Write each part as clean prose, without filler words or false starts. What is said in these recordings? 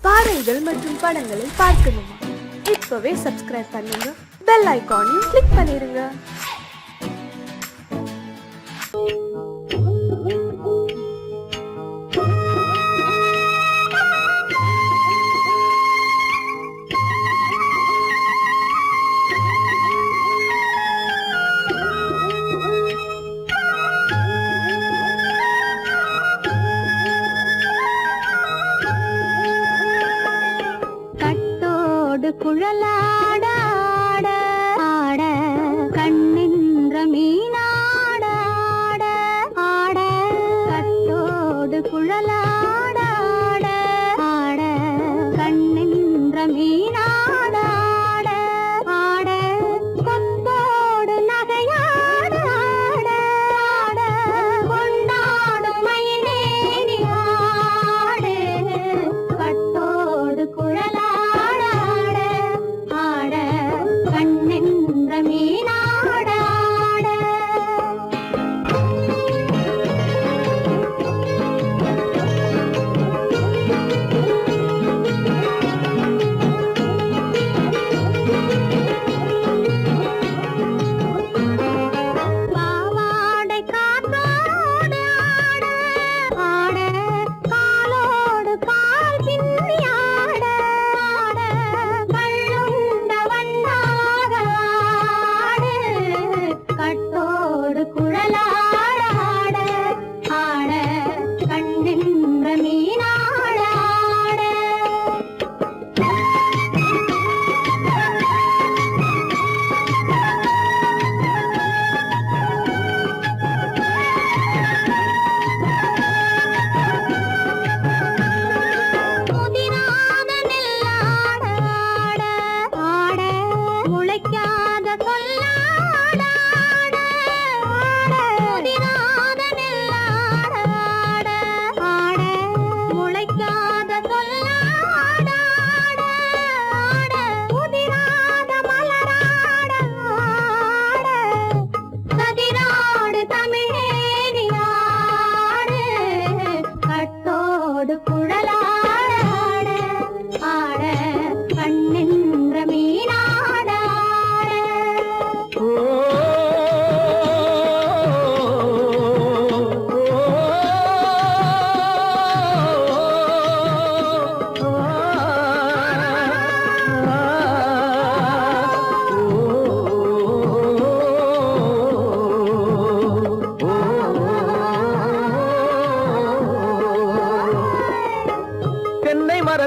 பாடல்கள் மற்றும் படங்களை பார்க்கணுமா? இப்பவே சப்ஸ்கிரைப் பண்ணுங்க, பெல் ஐகானையும் கிளிக் பண்ணிருங்க. குழலாட ஆட ஆட கண்ணின்ற மீனாட ஆட ஆட கட்டோடு குழலாட ஆட ஆட கண்ணின்ற மீனாட ஆட ஆட கொம்போடு நகையாட ஆட ஆட கொண்டாடும் மயிலேறி ஆடு கட்டோடு குழலாட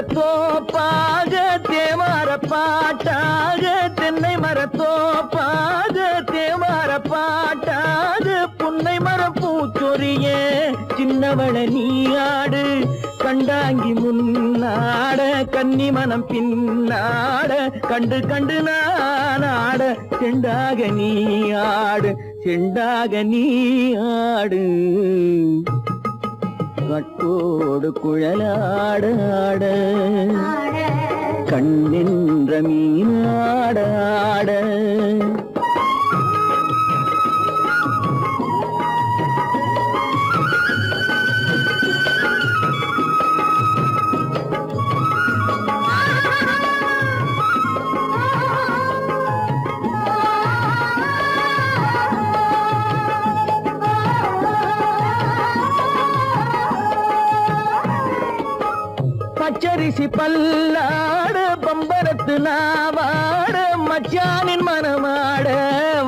மரத்தோப்பாக தேமார பாட்டாக தென்னை மரத்தோப்பாக தேமார பாட்டாக புன்னை மரப்பூச்சொரிய சின்னவள நீயாடு கண்டாங்கி முன்னாட கன்னி மனம் பின்னாட கண்டு கண்டு நானாட செண்டாக நீயாடு செண்டாக நீயாடு கட்டோடு குழலாட கண்ணின்ற மீனாட பச்சரிசி பல்லாட பம்பரத்து நாவாட மச்சானின் மனமாட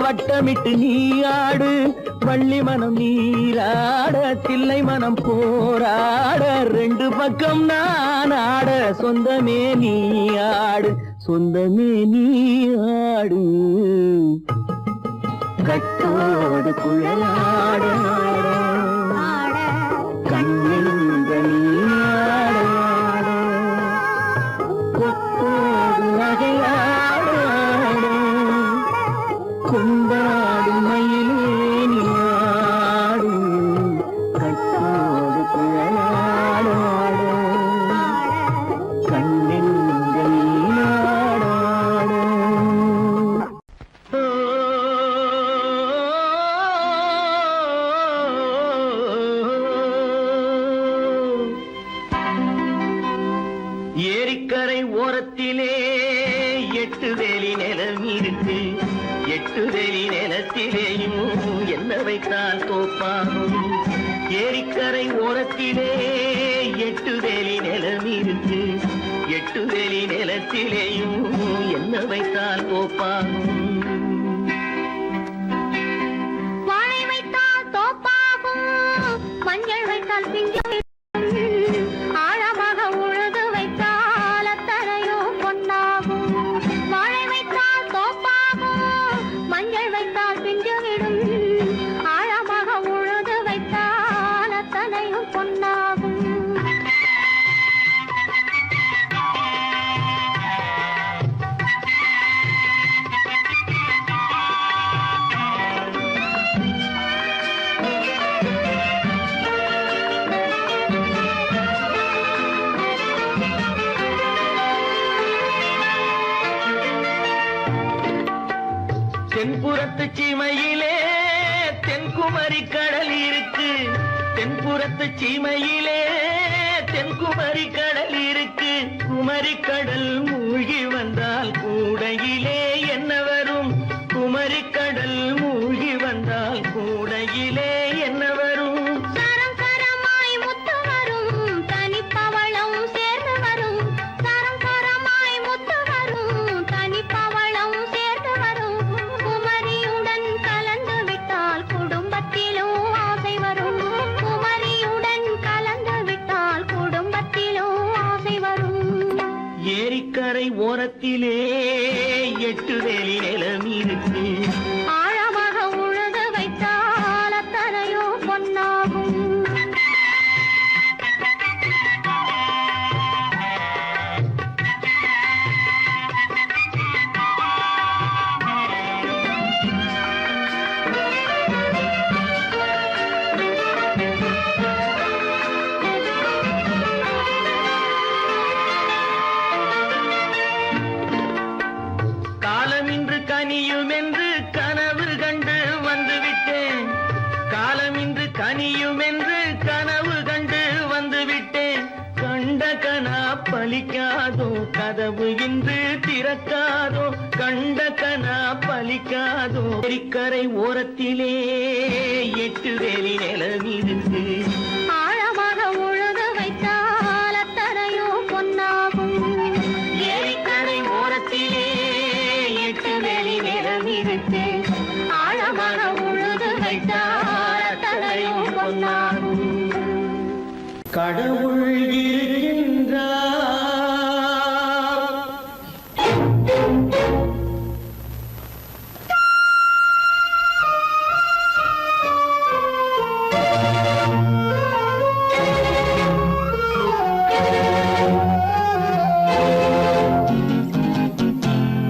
வட்டமிட்டு நீயாடு வள்ளி மனம் நீராட தில்லை மனம் போராட ரெண்டு பக்கம் நான் ஆட சொந்தமே நீயாடு சொந்தமே நீயாடு கட்டோடு குழலாட கண்ணின்ற நீயாட கொண்டாடு மயிலேனி ஆடு கட்டோடு குழலாட கண்ணெங்கள் நாடாட ஏரிக்கரை ஓரத்திலே 8 வேலி நிலம் இருக்கு. 8 வேலி நிலத்திலேயும் என்ன வைத்தால் தோப்பாகும். ஏரிக்கரை ஓரத்திலே 8 வேலி நிலம் இருக்கு. 8 வேலி நிலத்திலேயும் என்ன வைத்தால் தோப்பாகும். வாழை வைத்தால் தோப்பாகும், மஞ்சள் வைத்தால் பிஞ்சு, ஆழமாக உழுது வைத்தால் அத்தனையோ பொன்னாகும். வாழை வைத்தால் தோப்பாகும், மஞ்சள் வைத்தால் பிஞ்சு விடும், ஆழமாக உழுது வைத்தால் அத்தனையோ பொன்னாகும். தென்புறத்து சீமையிலே தென்குமரி கடல் இருக்கு. தென்புறத்து சீமையிலே தென்குமரி கடல் இருக்கு. குமரி கடல் மூழ்கி வந்தால் கூடையிலே என்ன வரும். குமரி கடல் மூழ்கி வந்தால் கூடையிலே என்ன வரும். சரம் சரமாய் முத்து வரும், தனிப்பவளம் சேர்ந்து வரும். சரம் சரமாய் முத்து வரும், தனிப்பவளம் சேர்ந்து வரும். குமரியுடன் கலந்து விட்டால் குடும்பத்திலும் ஆசை வரும். குமரியுடன் கலந்து விட்டால் குடும்பத்திலும் ஆசை வரும். ஏரிக்கரை ஓரத்திலே 8 வேலி நிலம் இருக்கு. ஆழமாக உழுது வைத்தால் அத்தனையோ பொன்னாகும். காலம் இன்று கனியும் என்று கனவு கண்டு வந்துவிட்டேன். காலம் இன்று கனியும் என்று கனவு கண்டு வந்துவிட்டேன். கண்ட கனா பலிக்காதோ, கதவு இன்று திறக்காதோ. கண்ட கனா பலிக்காதோ. ஏரிக்கரை ஓரத்திலே 8 வேலி நிலம் இருக்கு. ஆழமாக உழுது வைத்தால் அத்தனையோ பொன்னாகும். ஏரிக்கரை ஓரத்திலே 8 வேலி நிலம் இருக்கு. ஆழமாக உழுது வைத்தால் அத்தனையோ பொன்னாகும். கடவுள் இருக்கின்றார்.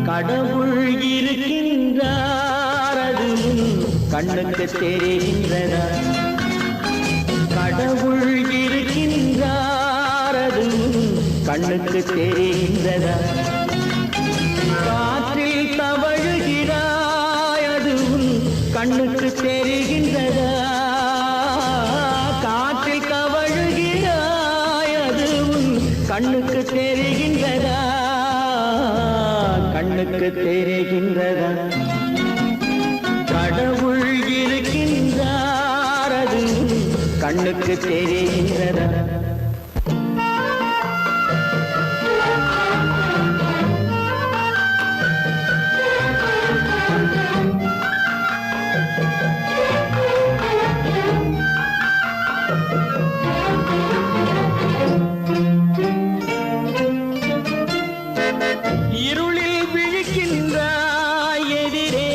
கடவுள் இருக்கின்றார், அது கண்ணுக்கு தெரிகின்றதா. கடவுள் இருக்கின்றார், அது கண்ணுக்கு தெரிகின்றதா. காற்றில் தவழுகிறாய், அது கண்ணுக்கு தெரிகின்றதா. காற்றில் தவழுகிறாய், அது கண்ணுக்கு தெரிகின்றதா. கண்ணுக்கு தெரிகின்றதா. கடவுள் இருக்கின்றார், அது கண்ணுக்கு தெரிகின்றதா. இருளில் விழிக்கின்றாய், எதிரே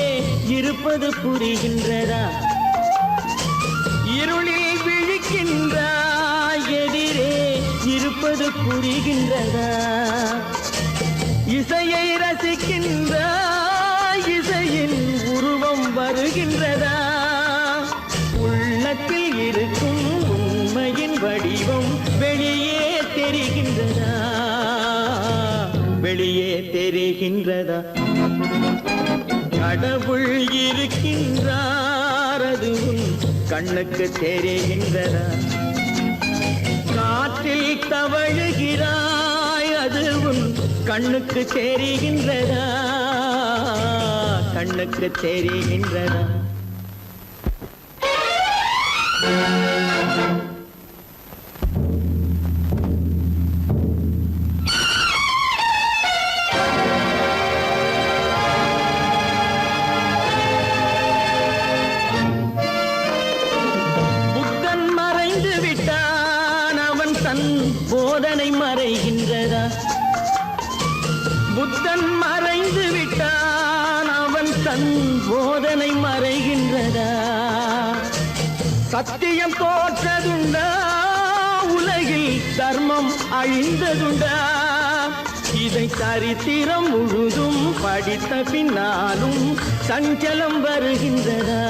இருப்பது புரிகின்றதா. இருளில் விழிக்கின்றாய், எதிரே இருப்பது புரிகின்றதா. இசையை ரசிக்கின்றாய், இசையின் உருவம் வருகின்றதா. உள்ளத்தில் இருக்கும் உண்மையின் வடிவம் வெளியே தெரிகின்றதா. வெளியே தெரிகின்றதா. கடவுள் இருக்கின்றார், அது கண்ணுக்கு தெரிகின்றதா. காற்றில் தவழுகிறாய், அது கண்ணுக்கு தெரிகின்றதா கண்ணுக்கு தெரிகின்றதா புத்தன் மறைந்து விட்டான் அவன் தன் போதனை மறைகின்றதா புத்தன் மறைந்து விட்டான் அவன் தன் போதனை மறைகின்றதா சத்தியம் தோற்றதுண்டா உலகில் தர்மம் அழிந்ததுண்டா இதை சரித்திரம் முழுதும் படித்த பின்னாலும் சஞ்சலம் வருகின்றதா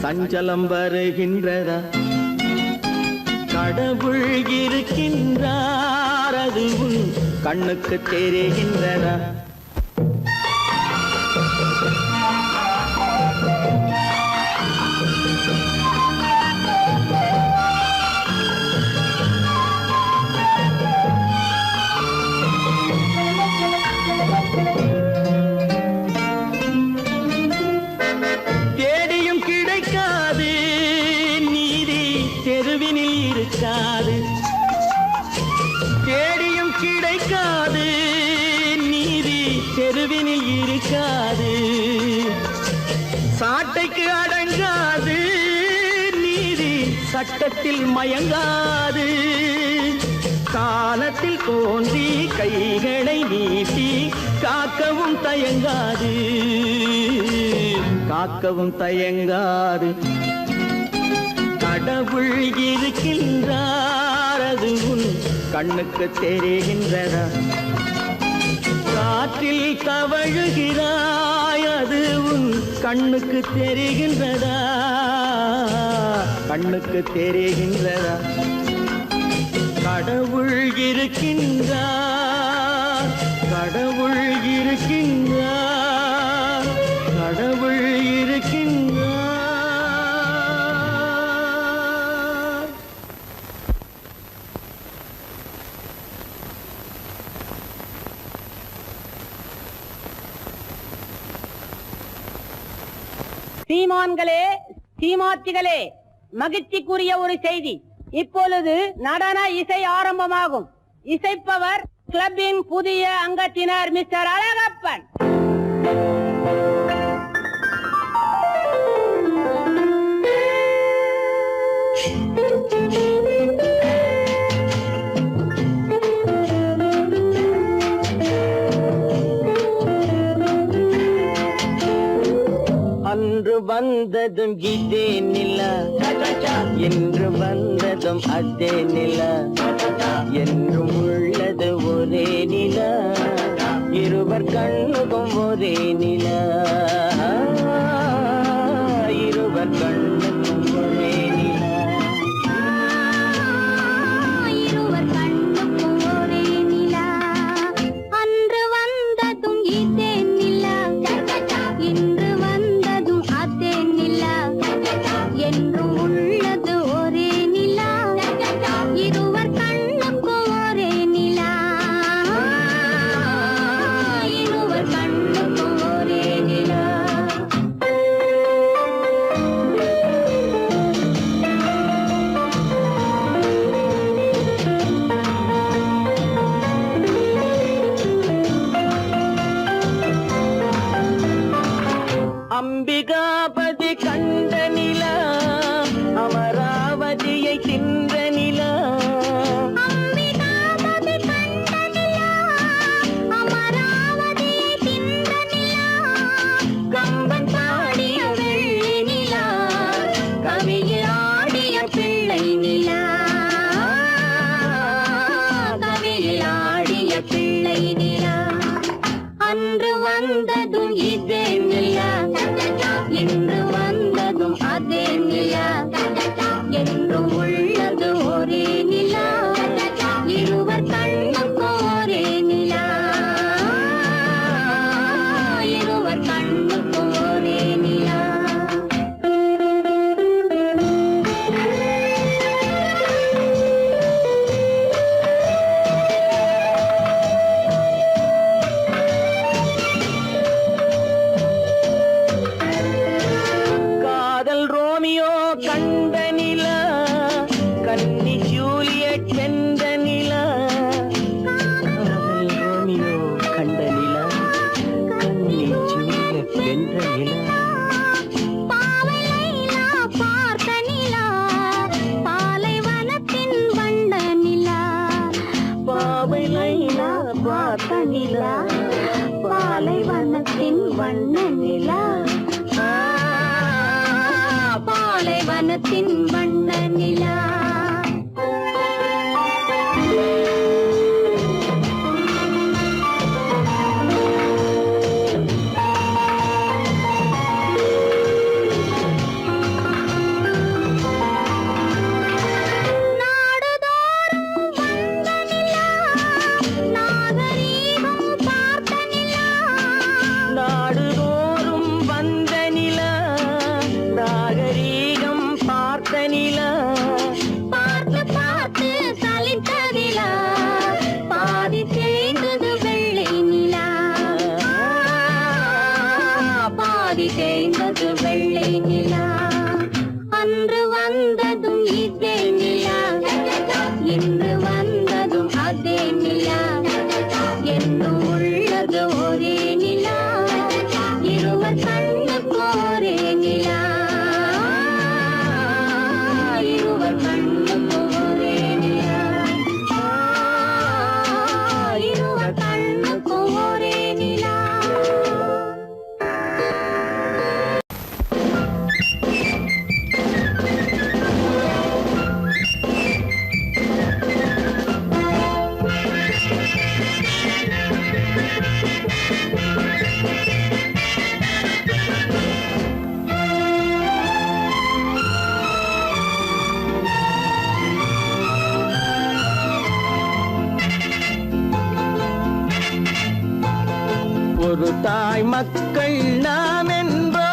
சஞ்சலம் வருகின்றதா கடவுள் இருக்கின்றார் அது உன் கண்ணுக்கு தெரிகின்றதா தேடியும் கிடைக்காது நீதி தெருவினில் இருக்காது தேடியும் கிடைக்காது நீதி தெருவினில் இருக்காது சாட்டைக்கு அடங்காது நீதி சட்டத்தில் மயங்காது காலத்தில் தோன்றி கைகளை நீட்டி காக்கவும் தயங்காது காக்கவும் தயங்காது கடவுள் இருக்கின்றார் அது உன் கண்ணுக்கு தெரிகின்றதா காற்றில் தவழுகிறாய் அது உன் கண்ணுக்கு தெரிகின்றதா கண்ணுக்கு தெரிகின்றதா கடவுள் இருக்கின்றார் கடவுள் இருக்கின்றார் கடவுள் இருக்கின்றார் சீமான்களே சீமாத்திகளே மகிழ்ச்சிக்குரிய ஒரு செய்தி இப்பொழுது நடன இசை ஆரம்பமாகும் இசைப்பவர் கிளப்பின் புதிய அங்கத்தினர் மிஸ்டர் அழகப்பன் அன்று வந்ததும் இதே நிலா என்று வந்ததும் அதே நிலா என்றும் உள்ளது ஒரே நிலா இருவர் கண்ணுக்கும் ஒரே நிலா இருவர் கண்ணுக்கும் ஒரே நிலா இருவர் கண்ணுக்கும் ஒரே நிலா அன்று வந்ததும் இதே நிலா இன்று வந்ததும் அதே நிலா என்றும் உள்ளது ஒரே நிலா இருவர் கண்ணுக்கும் ஒரே நிலா இருவர் கண்ணுக்கும் ஒரே நிலா பார்த்த நிலா பாலைவனத்தின் வண்ண நிலா பாலைவனத்தின் வண்ண நிலா வெள்ளை நிலா அன்று வந்ததும் இதே நிலா இன்று வந்ததும் அதே நிலா என்னும் உள்ளது ஒரே நிலா இருவர் கண்ணுக்கு ஒரே நிலா இருவர் கண்ணுக்கு ஒரே நிலா இருவர் கண்ணுக்கு ஒரே நிலா ஒரு தாய் மக்கள் நாம் என்போம்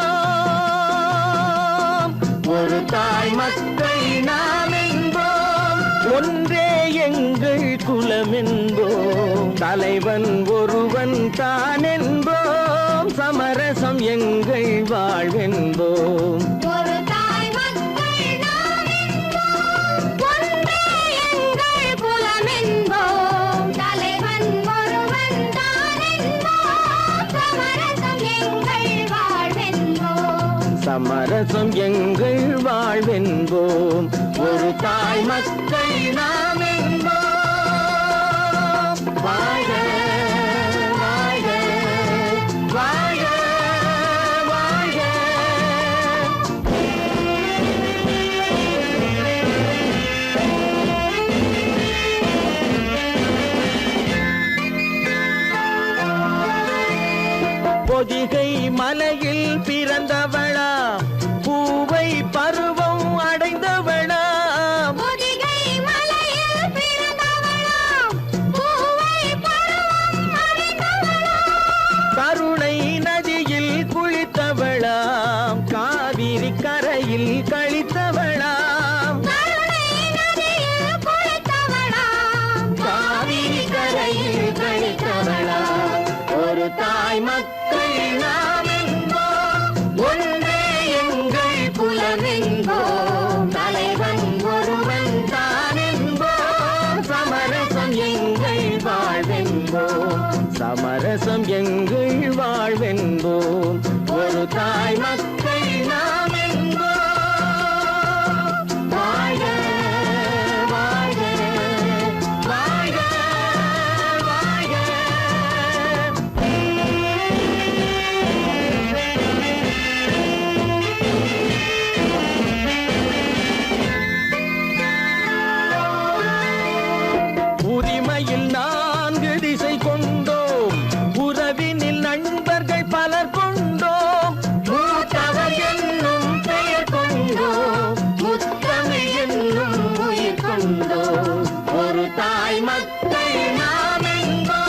ஒரு தாய் மக்கள் நாம் என்போம் ஒன்றே எங்கள் குலம் என்போம் தலைவன் ஒருவன் தான் என்போம் சமரசம் எங்கள் வாழ்வென்போம் ஒரு தாய் மக்கள் நாம் என்போம் ஒன்றே எங்கள் குலம் என்போம் தலைவன் ஒருவன் தான் என்போம் சமரசம் எங்கள் வாழ்வென்போம் சமரசம் எங்கள் வாழ்வென்போம் ஒரு தாய் மக்கள் நாம் என்போம் வாழ்க வாழ்க வாழ்க வாழ்க பொதிகை மலையில் பிறந்தவளா பூவை பருவம் அடைந்தவளா பொதிகை மலையில் பிறந்தவளாம் பூவை பருவம் அடைந்தவளாம் கருணை நதியில் குளித்தவளாம் காவிரி கரையில் கழித்தவளாம் கருணை நதியில் குளித்தவளாம் காவிரி கரையில் கழித்தவளாம் ஒரு தாய் மக்கள் நாம் என்போம் ஒன்றே எங்கள் குலம் என்போம் தலைவன் ஒருவன் தான் என்போம் சமரசம் எங்கள் வாழ்வென்போம் சமரசம் எங்கள் வாழ்வென்போம் ஒரு தாய் மக்கள் நாம் என்போம் வாழ்க வாழ்க வாழ்க வாழ்க உரிமையில் 4 திசை கொண்டோம் உறவினில் நண்பர்கள் பலர் கொண்டோம் மூத்தவர் என்னும் பெயர் கொண்டோம் முத்தமிழ் என்னும் உயிர் கொண்டோம் ஒரு தாய் மக்கள் நாம் என்போம்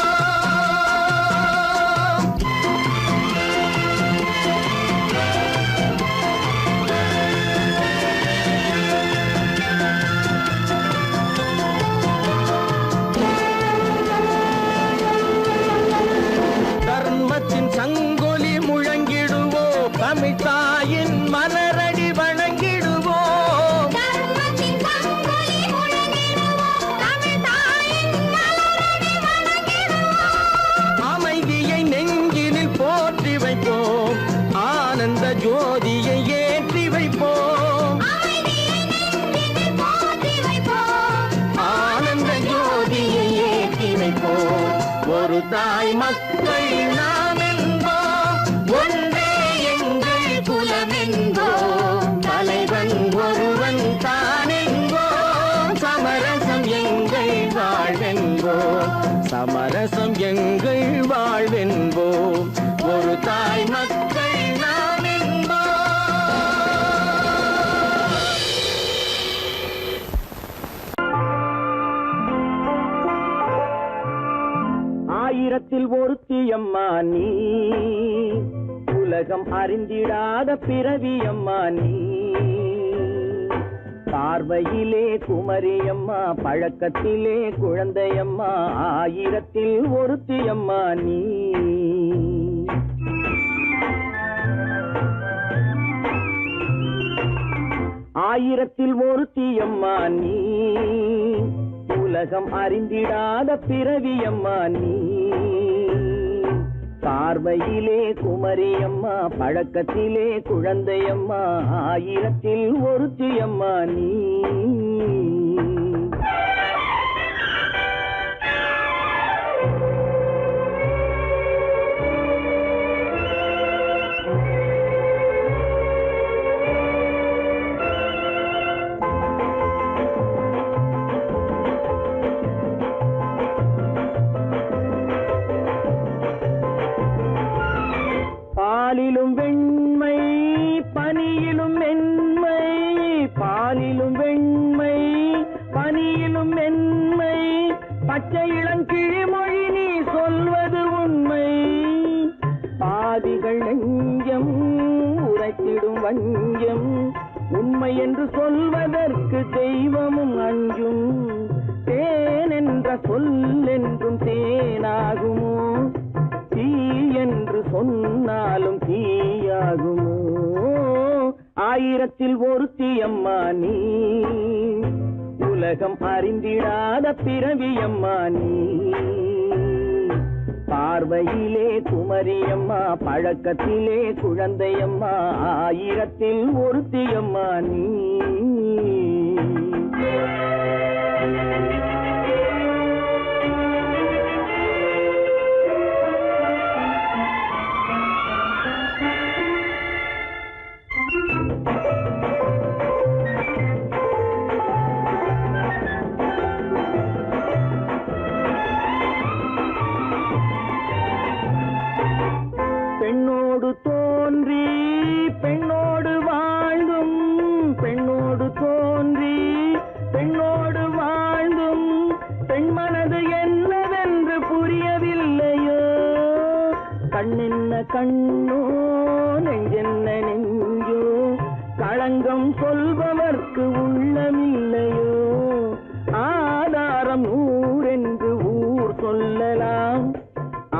உழைப்போம். ஒரு தாய் மக்கள் நாம் என்போம், ஒன்றே எங்கள் குலம் என்போம். தலைவன் ஒருவன் தான் என்போம், சமரசம் எங்கள் வாழ்வென்போம். சமரசம் எங்கள் வாழ்வென்போம். ஒரு தாய் மக்கள் நாம் என்போம். ஆயிரத்தில் ஒருத்தியம்மா நீ, உலகம் அறிந்திடாத பிறவியம்மா நீ. பார்வையிலே குமரியம்மா, பழக்கத்திலே குழந்தையம்மா, ஆயிரத்தில் ஒருத்தியம்மா நீ. ஆயிரத்தில் ஒருத்தியம்மா நீ, உலகம் அறிந்திடாத பிறவியம்மா நீ. பார்வையிலே குமரியம்மா, பழக்கத்திலே குழந்தையம்மா, ஆயிரத்தில் ஒருத்தியம்மா நீ. பாலிலும் வெண்மை பனியிலும் மென்மை, பாலிலும் வெண்மை பனியிலும் மென்மை, பச்சை இளங்கிழிமொழி நீ சொல்வது உண்மை. பாதிகள் நெஞ்சம் உரைத்திடும் வஞ்சம், உண்மை என்று சொல்வதற்கு தெய்வமும் அஞ்சும். தேன் என்ற சொல் என்றும் தேனாகுமோ, தீ என்று சொன்னாலும் தீயாகுமோ. ஆயிரத்தில் ஒருத்தியம்மா நீ, உலகம் அறிந்திடாத பிறவியம்மா நீ. பார்வையிலே குமரியம்மா, பழக்கத்திலே குழந்தையம்மா, ஆயிரத்தில் ஒருத்தியம்மா நீ. பெண்ணோடு தோன்றி பெண்ணோடு வாழ்ந்தும், பெண்ணோடு தோன்றி பெண்ணோடு வாழ்ந்தும், பெண்மனது என்னவென்று புரியவில்லையோ. கண்ணென்ன கண்ணோ, நெஞ்சென்ன நெஞ்சோ, களங்கம் சொல்பவர்க்கு உள்ளமில்லையோ. ஆதாரம் ஊரென்று ஊர் சொல்லலாம்,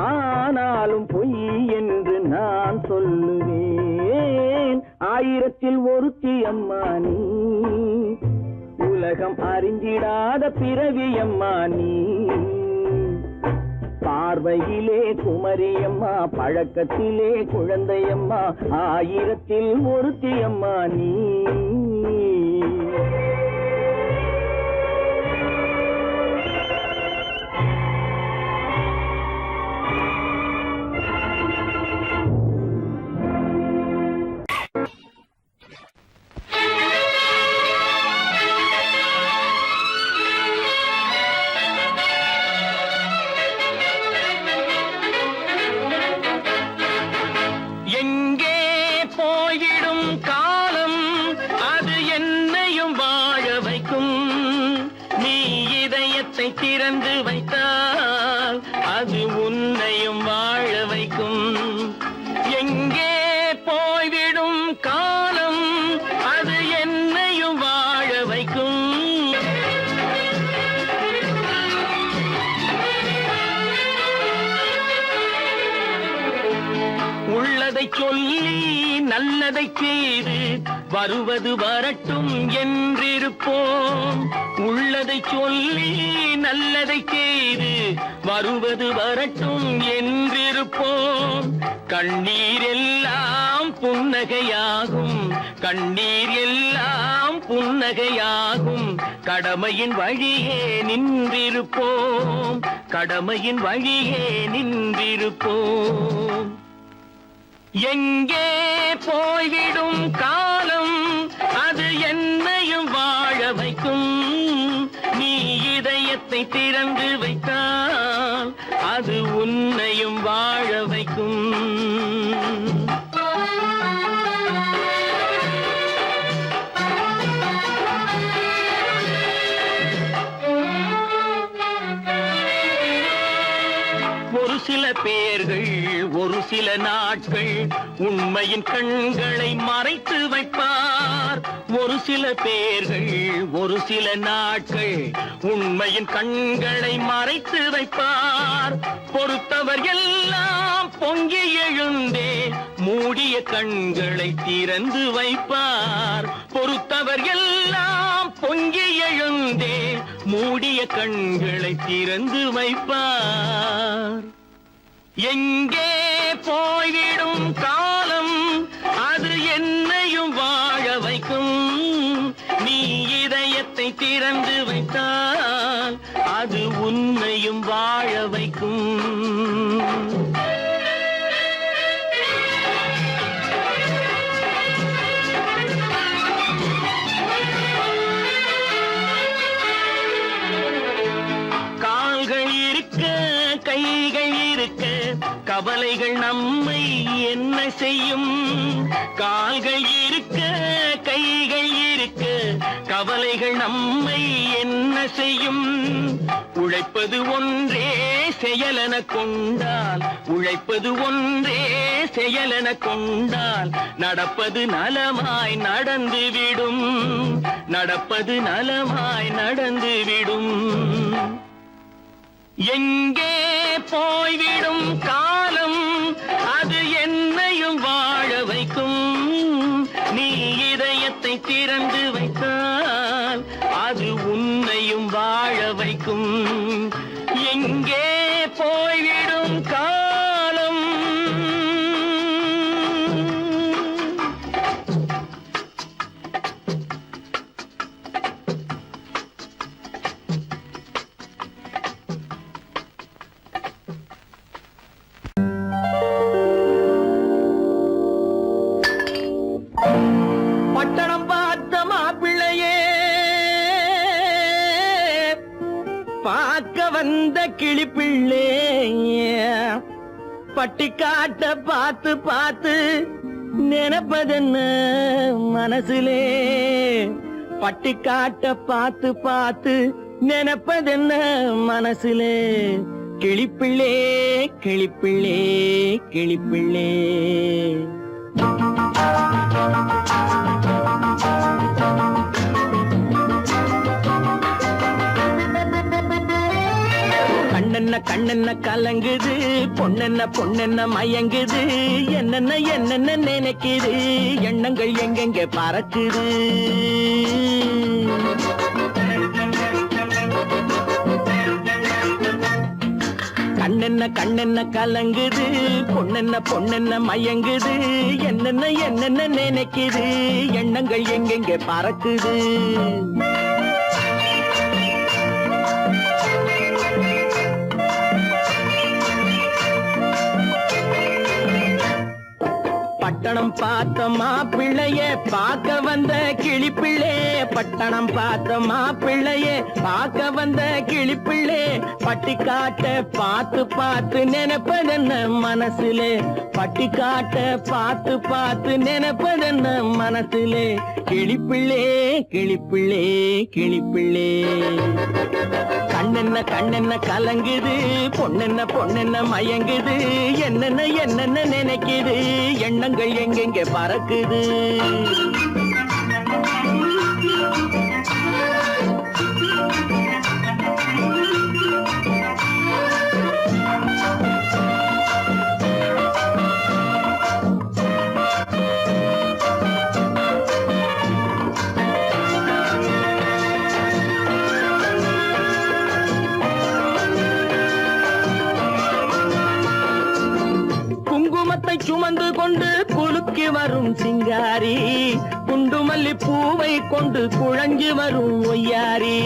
ஆனாலும் பொய் என்று நான் சொல்லுவேன். ஆயிரத்தில் ஒருத்தியம்மா நீ, உலகம் அறிந்திடாத பிறவியம்மா நீ. பார்வையிலே குமரியம்மா, பழக்கத்திலே குழந்தையம்மா, ஆயிரத்தில் ஒருத்தியம்மா நீ. திறந்து வைத்தால் அது உன்னையும் வாழ வைக்கும். எங்கே போய்விடும் காலம், அது என்னையும் வாழ வைக்கும். உள்ளதை சொல்லி நல்லதை செய்து வருவது வரட்டும் என்றிருப்போம். உள்ளதை சொல்லி நல்லதை செய்து வருவது வரட்டும் என்றிருப்போம். கண்ணீர் எல்லாம் புன்னகையாகும், கண்ணீர் எல்லாம் புன்னகையாகும். கடமையின் வழியே நின்றிருப்போம், கடமையின் வழியே நின்றிருப்போம். எங்கே போய்விடும் காலம் அது என்னையும் வாழ வைக்கும். நீ இதயத்தை திறந்து வைத்தால் அது உன்னையும் வாழ வைக்கும். ஒரு சில பேர்கள் ஒரு சில நாட்கள் உண்மையின் கண்களை மறைத்து வைப்பார். ஒரு சில பேர்கள் ஒரு சில நாட்கள் உண்மையின் கண்களை மறைத்து வைப்பார். பொறுத்தவர் எல்லாம் பொங்கி எழுந்தே மூடிய கண்களை திறந்து வைப்பார். பொறுத்தவர் எல்லாம் பொங்கி எழுந்தே மூடிய கண்களை திறந்து வைப்பார். எங்கே போய்விடும் காலம் அது என்னையும் வாழ வைக்கும். நீ இதயத்தை திறந்து வைத்தால் அது உன்னையும் வாழ வைக்கும். கால்கள் இருக்க கைகள் இருக்க கவலைகள் நம்மை என்ன செய்யும். கால்கள் இருக்க கைகள் இருக்க கவலைகள் நம்மை என்ன செய்யும். உழைப்பது ஒன்றே செயலென கொண்டால் உழைப்பது ஒன்றே செயலென கொண்டால் நடப்பது நலமாய் நடந்துவிடும். நடப்பது நலமாய் நடந்துவிடும். எங்கே போய்விடும் காலம் அது என்னையும் வாழ வைக்கும். நீ இதயத்தை திறந்து வைத்தால் அது உன்னையும் வாழ வைக்கும். எங்கே போய்விடும் காலம். பட்டணம் பார்த்த மாப்பிள்ளையே பார்க்க வந்த கிளிப்பிள்ளே பட்டிக்காட்ட பார்த்து பார்த்து நினைப்பதென்ன மனசுலே. பட்டிக்காட்ட பார்த்து பார்த்து நினைப்பதென்ன மனசுலே. கிளிப்பிள்ளே கிளிப்பிள்ளே கிளிப்பிள்ளே. கண்ணென்ன கண்ணென்ன கலங்குது பொண்ணென்ன பொண்ணென்ன மயங்குது. என்னென்ன என்னென்ன நினைக்குது எண்ணங்கள் எங்கெங்க பறக்குது. கண்ணென்ன கண்ணென்ன கலங்குது பொண்ணென்ன பொண்ணென்ன மயங்குது. என்னென்ன என்னென்ன நினைக்குது எண்ணங்கள் எங்கெங்க பறக்குது. பட்டணம் பார்த்த மாப்பிள்ளையே பார்க்க வந்த கிளிப்பிள்ளே. பட்டணம் பார்த்த மாப்பிள்ளையே பார்க்க வந்த கிளிப்பிள்ளே. பட்டிக்காட்ட பார்த்து பார்த்து நினைப்பதென்ன மனசுலே. பட்டிக்காட்ட பார்த்து பார்த்து நினைப்பதென்ன மனசுலே. கிளிப்பிள்ளே கிளிப்பிள்ளே கிளிப்பிள்ளே. கண்ணென்ன கண்ணென்ன கலங்குது பொண்ணென்ன பொண்ணென்ன மயங்குது. என்னென்ன என்னென்ன நினைக்குது எண்ணங்கள் எங்கெங்க பறக்குது. குங்குமத்தை சுமந்து கொண்டு குலுக்கி வரும் சிங்காரி. குண்டுமல்லி பூவை கொண்டு குழஞ்சி வரும் ஒய்யாரி.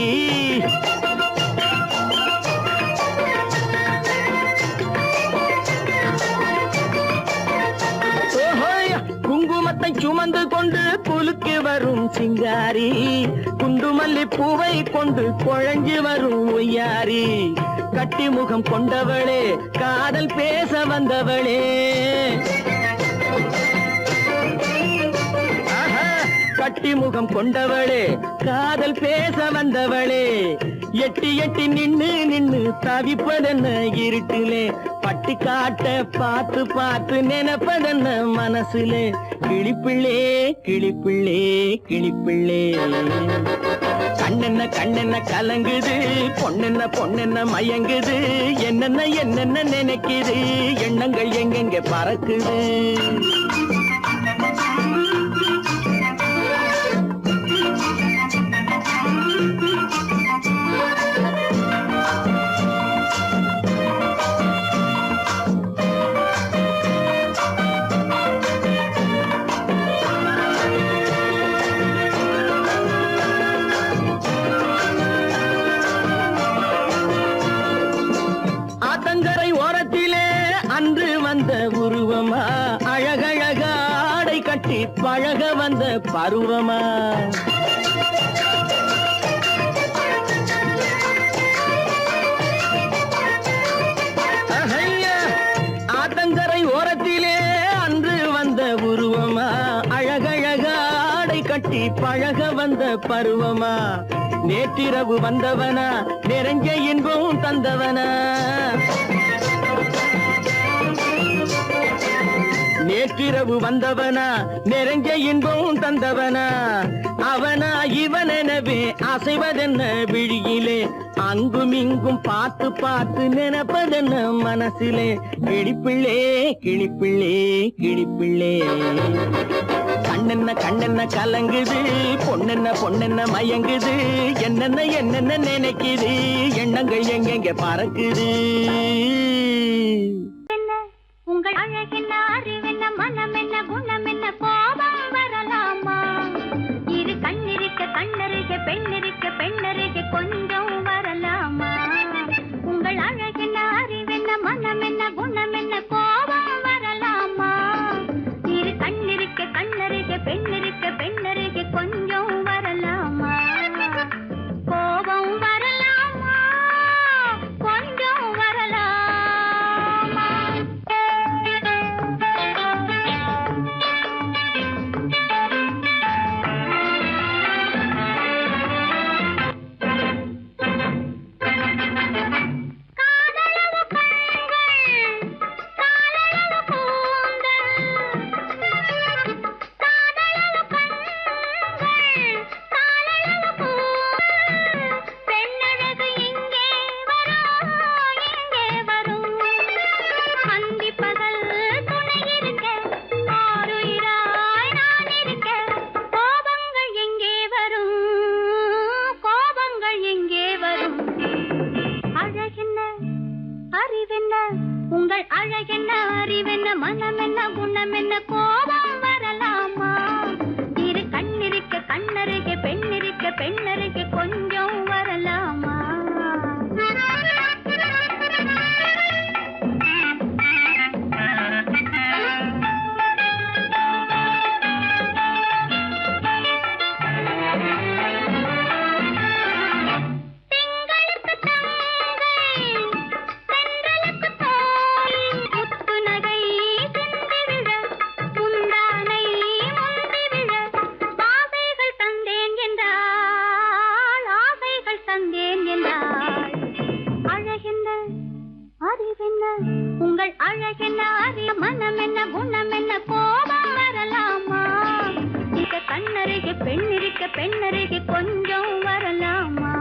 சிங்காரி குண்டுமல்லி பூவை கொண்டு குழஞ்சு வரும் ஒய்யாரி கட்டி முகம் கொண்டவளே காதல் பேச வந்தவளே கட்டி முகம் கொண்டவளே காதல் பேச வந்தவளே எட்டி எட்டி நின்னு நின்னு தவிப்பதென்ன இருட்டிலே பட்டி காட்ட பார்த்து பார்த்து நினைப்பதென்ன மனசுலே கிளிப்பிள்ளே கிளிப்பிள்ளே கிளிப்பிள்ளே கண்ணென்ன கண்ணென்ன கலங்குது பொண்ணென்ன பொண்ணென்ன மயங்குது என்னென்ன என்னென்ன நினைக்குது எண்ணங்கள் எங்கெங்க பறக்குது ஆத்தங்கரை ஓரத்திலே அன்று வந்த உருவமா அழகழக ஆடை கட்டி பழக வந்த பருவமா ஆத்தங்கரை ஓரத்திலே அன்று வந்த உருவமா அழகழக ஆடை கட்டி பழக வந்த பருவமா நேற்றிரவு வந்தவனா நிறைஞ்ச இன்பம் தந்தவனா நேற்றிரவு வந்தவனா நிறைஞ்ச இன்பம் தந்தவனா அவனா இவனெனவே அசைவதென்ன விழியிலே அங்கும் இங்கும் பார்த்து பார்த்து நினைப்பதென்ன மனசிலே கிளிப்பிள்ளே கிளிப்பிள்ளே கிளிப்பிள்ளே கண்ணென்ன கண்ணென்ன கலங்குது பொண்ணென்ன பொண்ணென்ன மயங்குது என்னென்ன என்னென்ன நினைக்குது எண்ணங்கள் எங்கெங்க பறக்குது உங்கள் அழகென்ன அறிவென்ன மனம் என்ன குணம் என்ன கோபம் வரலாமா இரு கண்ணிருக்க கண்ணருக பெண்ணிருக்க பெண்ணருக கொஞ்சம் வரலாமா உங்கள் அழகென்ன அறிவென்ன மனம் என்ன குணம் என்ன கோபம் வரலாமா இரு கண்ணிருக்க கண்ணருக பெண்ணிருக்க பெண்ணருக கொஞ்சம் வரலாமா கோபம் வரலாமா கொஞ்சம் வரலாமா உங்கள் அழகென்ன அறிவென்ன மனம் என்ன குணம் என்ன கோபம் வரலாமா இரு கண்ணிருக்க கண்ணருக பெண்ணிருக்க பெண்ணருக கொஞ்சம் வரலாமா உங்கள் அழகென்ன அறிய மனம் என்ன குணம் என்ன கோபம் வரலாமா இத கண்ணருக பெண்ணிருக்க பெண்ணருக கொஞ்சம் வரலாமா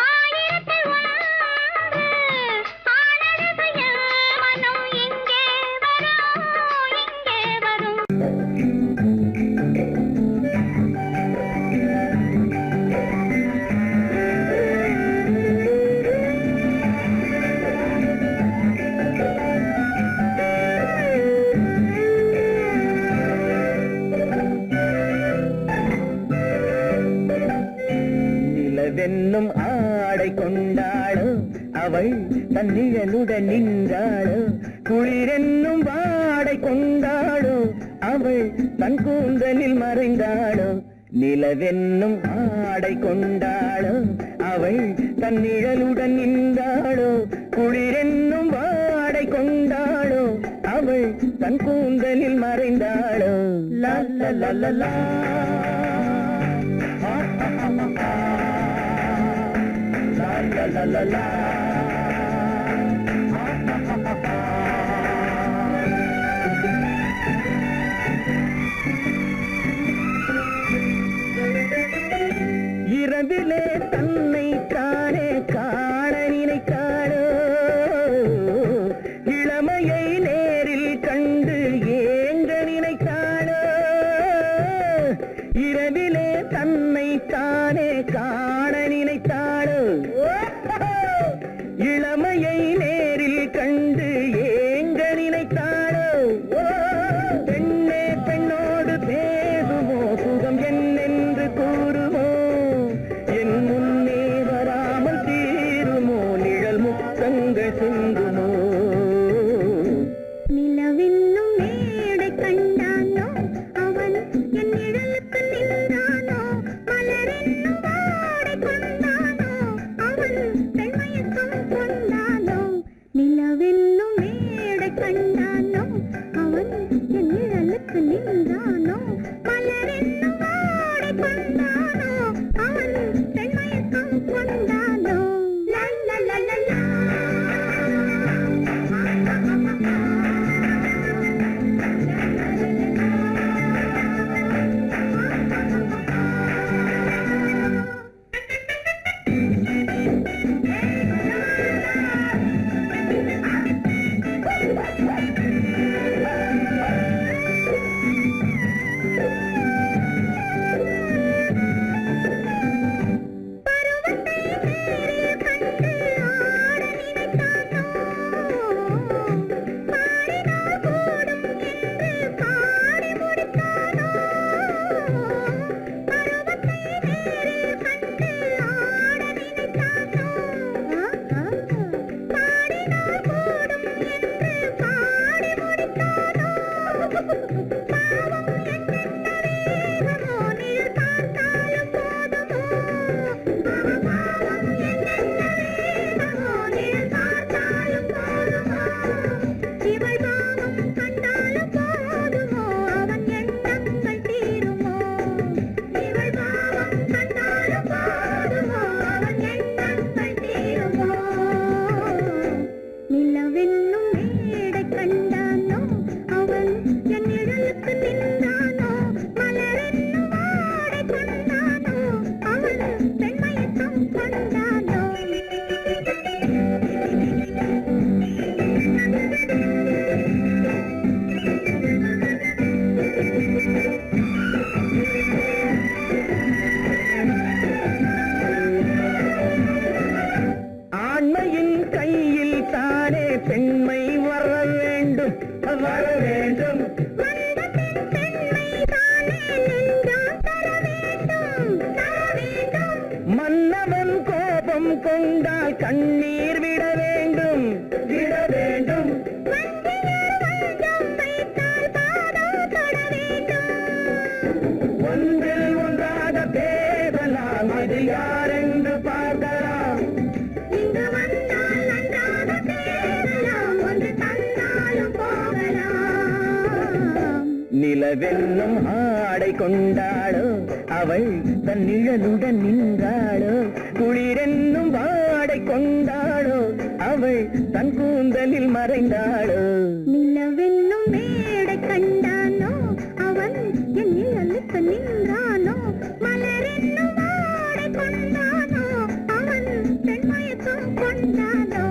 ஆயிரத்தில் நிலவென்னும் ஆடை கொண்டாளோ அவள் தன் நிழலுடன் நின்றாளோ குளிரென்னும் வாடை கொண்டாளோ அவள் தன் கூந்தலில் மறைந்தாளோ நிலவென்னும் ஆடை கொண்டாளோ அவள் தன் நிழலுடன் நின்றாளோ குளிரென்னும் வாடை கொண்டாளோ அவள் தன் கூந்தலில் மறைந்தாளோ லா லா லா லா லா. La la la la. இரவிலே தன்னை காணே காண நினைத்தாளோ இளமையை நேரில் கண்டு ஏங்க நினைத்தாளோ இரவிலே தன்னை தானே காண நினைத்தாளோ இளமையை நேரில் கண்டு ஏங்க நினைத்தாளோ பெண்ணே பெண்ணோடு பேசுமோ சுகம் என்னென்று கூறுமோ என் முன்னே வராமல் தீருமோ நிழல் முத்தங்கள் சிந்துமோ நிலவென்னும் மேடை கண்டானோ அவன் என் நிழலுக்கு நின்றானோ மலரென்னும் வாடை கொண்டானோ அவன் பெண்மயக்கம் கொண்டானோ நிலவென்னும் மேடை கண்டானோ அவன் என் நிழலுக்கு நின்றானோ மலரென்னும் வாடை கொண்டானோ அவன் பெண்மயக்கம் கொண்டானோ லா லா லா லா லா. நிலவென்னும் மேடை கண்டானோ அவன் என் நிழலுக்கு நின்றானோ மலரென்னும் வாடை கொண்டானோ அவன் பெண்மயக்கம் கொண்டானோ ஆண்மையின் கையில் தானே பெண்மை வர வேண்டும் வர வேண்டும் மன்னவன் கோபம் கொண்டால் கண்ணீர் விட வேண்டும் விட வேண்டும் ஒன்றில் ஒன்றாக பேசலாம் அது யாரென்று பார்க்கலாம் இங்கு வந்தால் நன்றாக பேசலாம் ஒன்று தந்தாலும் போகலாம் நிலவென்னும் ஆடை கொண்டாளோ அவள் தன் நிழலுடன் நின்றாளோ குளிரென்னும் வாடை கொண்டாளோ அவள் தன் கூந்தலில் மறைந்தாளோ நிலவென்னும் மேடை கண்டானோ அவன் என் நிழலுக்கு நின்றானோ மலரென்னும் வாடை கொண்டானோ அவன் பெண்மயக்கம் கொண்டானோ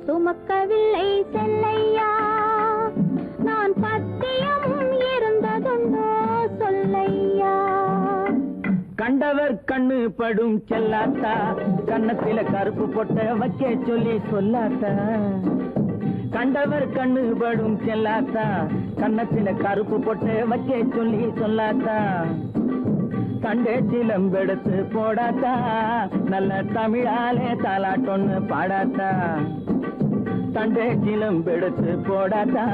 சுமக்கவில்லை செல்லையா, நான் பத்தியமும் இருந்ததுண்டோ சொல்லையா. கண்டவர் கண்ணு படும் செல்லாத்தா, கன்னத்தில கருப்பு பொட்ட வைக்க சொல்லி சொல்லாத்தா. கண்டவர் கண்ணு படும் செல்லாத்தா, கன்னத்தில கருப்பு பொட்ட வைக்க சொல்லி சொல்லாத்தா. தண்டே சிலம்பெடுத்து போடாத்தா, நல்ல தமிழாலே தாலாட்டொன்னு பாடாத்தா. தண்டே சிலம்பெடுத்து போடாத்தா,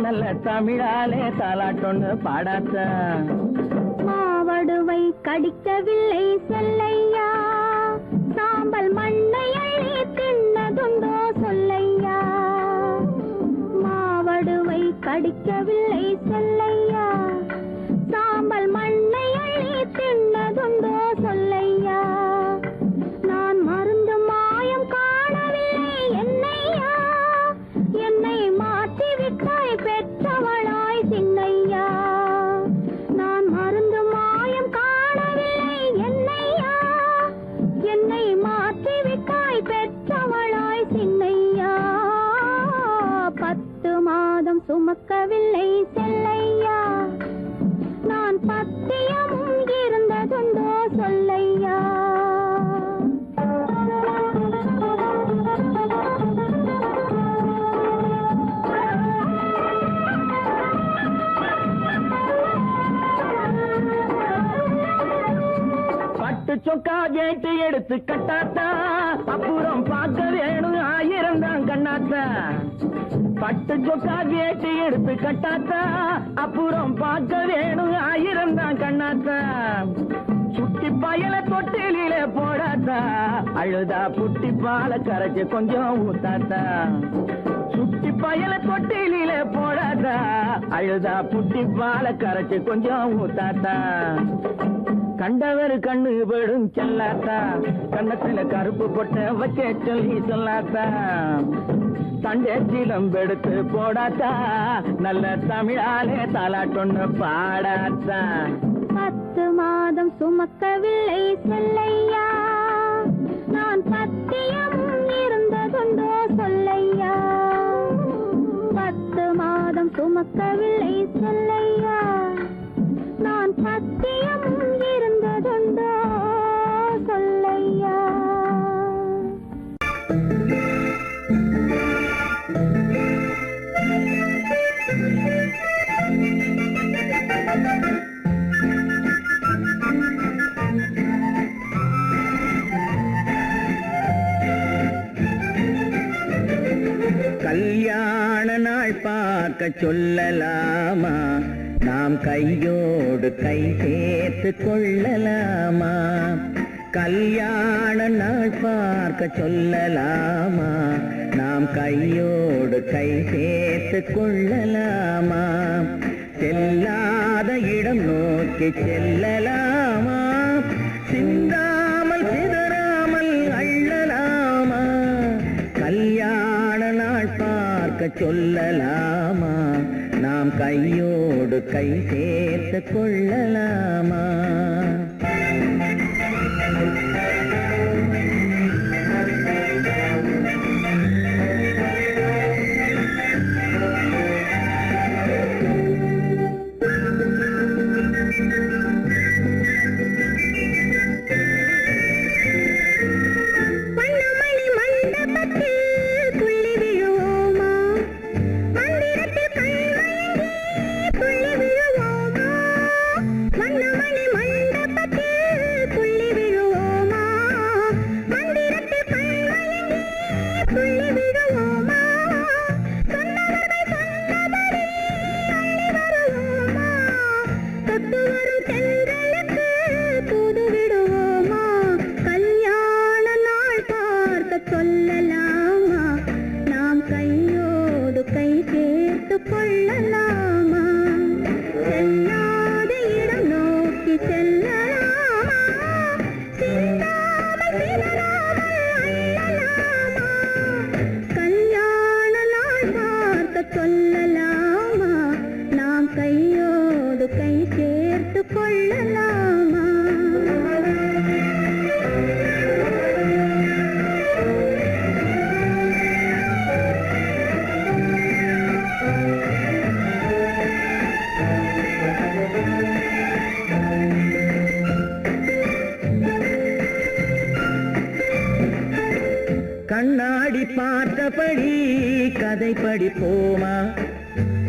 நல்ல தமிழாலே தாலாட்டொன்னு பாடாத்தா. மாவடுவை கடிக்கவில்லை செல்லையா, சாம்பல் மண்ணை அள்ளி தின்னதுண்டோ சொல்லையா. மாவடுவை கடிக்கவில்லை செல்லையா, சாம்பல் மண்ணை அள்ளி தின்னதுண்டோ சொல்லையா. நான் மருந்து மாயம் காணவில்லை என்னையா, என்னை மாற்றிவிட்டாய் பெற்றவளாய் சின்னையா. நான் மருந்து மாயம் காணவில்லை என்னையா, என்னை மாற்றிவிட்டாய் பெற்றவளாய் சின்னையா. 10 மாதம் சுமக்கவில்லை செல்லையா, நான் பத்தியமும் இருந்ததுண்டோ சொல்லையா. பட்டு சொக்கா கேட்டு எடுத்து கட்டாத்தா, அப்புறம் பார்க்க வேணும் 1000 தான் கண்ணாத்தா. பட்டு சொக்கா கேட்டு எடுத்து கட்டாத்தா, அப்புறம் பார்க்க வேணும் 1000 தான் கண்ணாத்தா. சுட்டி பயல தொட்டில போடாத்தா, அழுதா புட்டி பால கரைச்சு கொஞ்சம் ஊத்தாத்தா. சுட்டி பயல தொட்டில போடாத்தா, அழுதா புட்டி பால கரைச்சு கொஞ்சம் ஊத்தாத்தா. கண்டவர் கண்ணு படும் செல்லாத்தா, கன்னத்துல கருப்பு பொட்ட வைக்க சொல்லி சொல்லாத்தா. தண்டே சிலம்பெடுத்து போடாத்தா, நல்ல தமிழாலே தாலாட்டொன்னு பாடாத்தா. 10 மாதம் சுமக்கவில்லை செல்லையா, நான் பத்தியமும் இருந்ததுண்டோ சொல்லையா. 10 மாதம் சுமக்கவில்லை செல்லையா, நான் பத்தியமும் இருந்ததுண்டோ சொல்லையா. கல்யாண நாள் பார்க்க சொல்லலாமா, நாம் கையோடு கை சேர்த்து கொள்ளலாமா. கல்யாண நாள் பார்க்க சொல்லலாமா, நாம் கையோடு கை சேர்த்து கொள்ளலாமா. செல்லாத இடம் நோக்கி செல்லலாமா, சிந்தாமல் சிதறாமல் அள்ளலாமா. கல்யாண நாள் பார்க்க சொல்லலாமா, நாம் கையோடு கை சேர்த்து கொள்ளலாமா. மணி கண்ணாடி பார்த்தபடி கதை படிப்போமா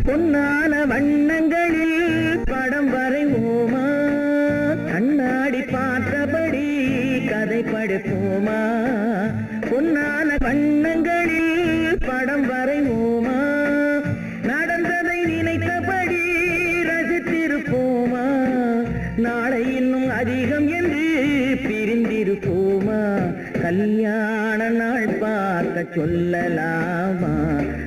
பொன்னான வண்ணங்களில் படம் வரைவோமா கண்ணாடி பார்த்தபடி கதை படிப்போமா பொன்னான வண்ணங்களில் படம் வரைவோமா நடந்ததை நினைத்தபடி ரசித்திருப்போமா நாளை இன்னும் அதிகம் என்று பிரிந்திருப்போமா கல்யாண நாள் பார்க்க சொல்லலாமா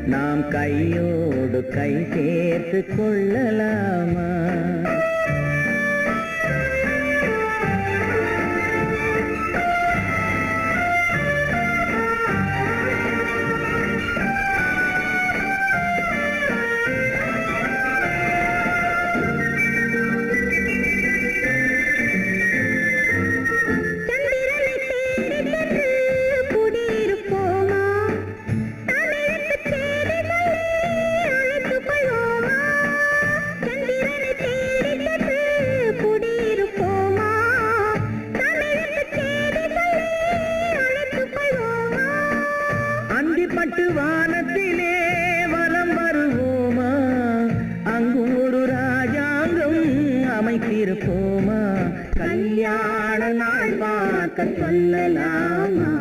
நாம் கையோடு கை சேர்த்து கொள்ளலாமா பட்டு வானத்திலே வலம் வருவோமா அங்கு ஒரு ராஜாங்கம் அமைத்திருப்போமா கல்யாண நாள் பார்க்க சொல்லலாமா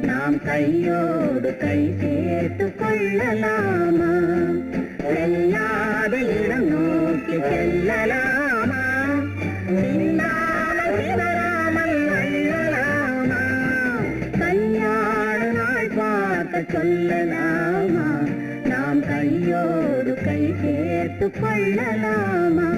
நாம் கையோடு கை சேர்த்து கொள்ளலாமா செல்லாத இடம் நோக்கி செல்லலாமா சிந்தாமல் சிதறாமல் அள்ளலாமா கல்யாண நாள் பார்க்க சொல்லலாமா நாம் கையோடு கை சேர்த்து கொள்ளலாமா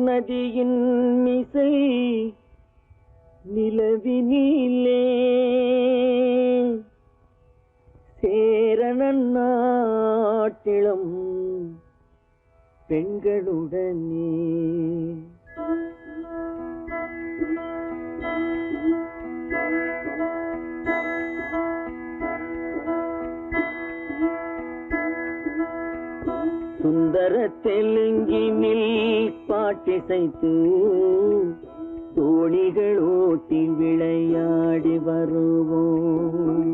நதியின் மிசை நிலவினிலே சேரணன் நாட்டிளம் பெண்களுடனே சுந்தர தெலுங்கினில் பாட்டிசைத்து தோணிகள் ஓட்டி விளையாடி வருவோம்.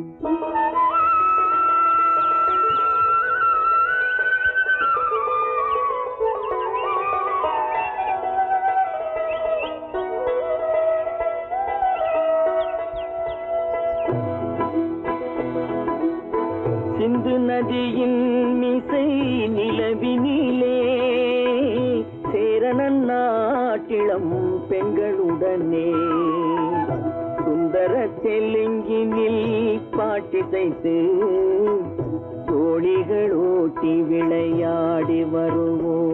சிந்து நதியின் மிசை நிலவினிலே சேரணன் நாட்டிளம் பெண்களுடனே சுந்தர தெலுங்கினில் பாட்டிசைத்து தோணிகள் ஓட்டி விளையாடி வருவோம்.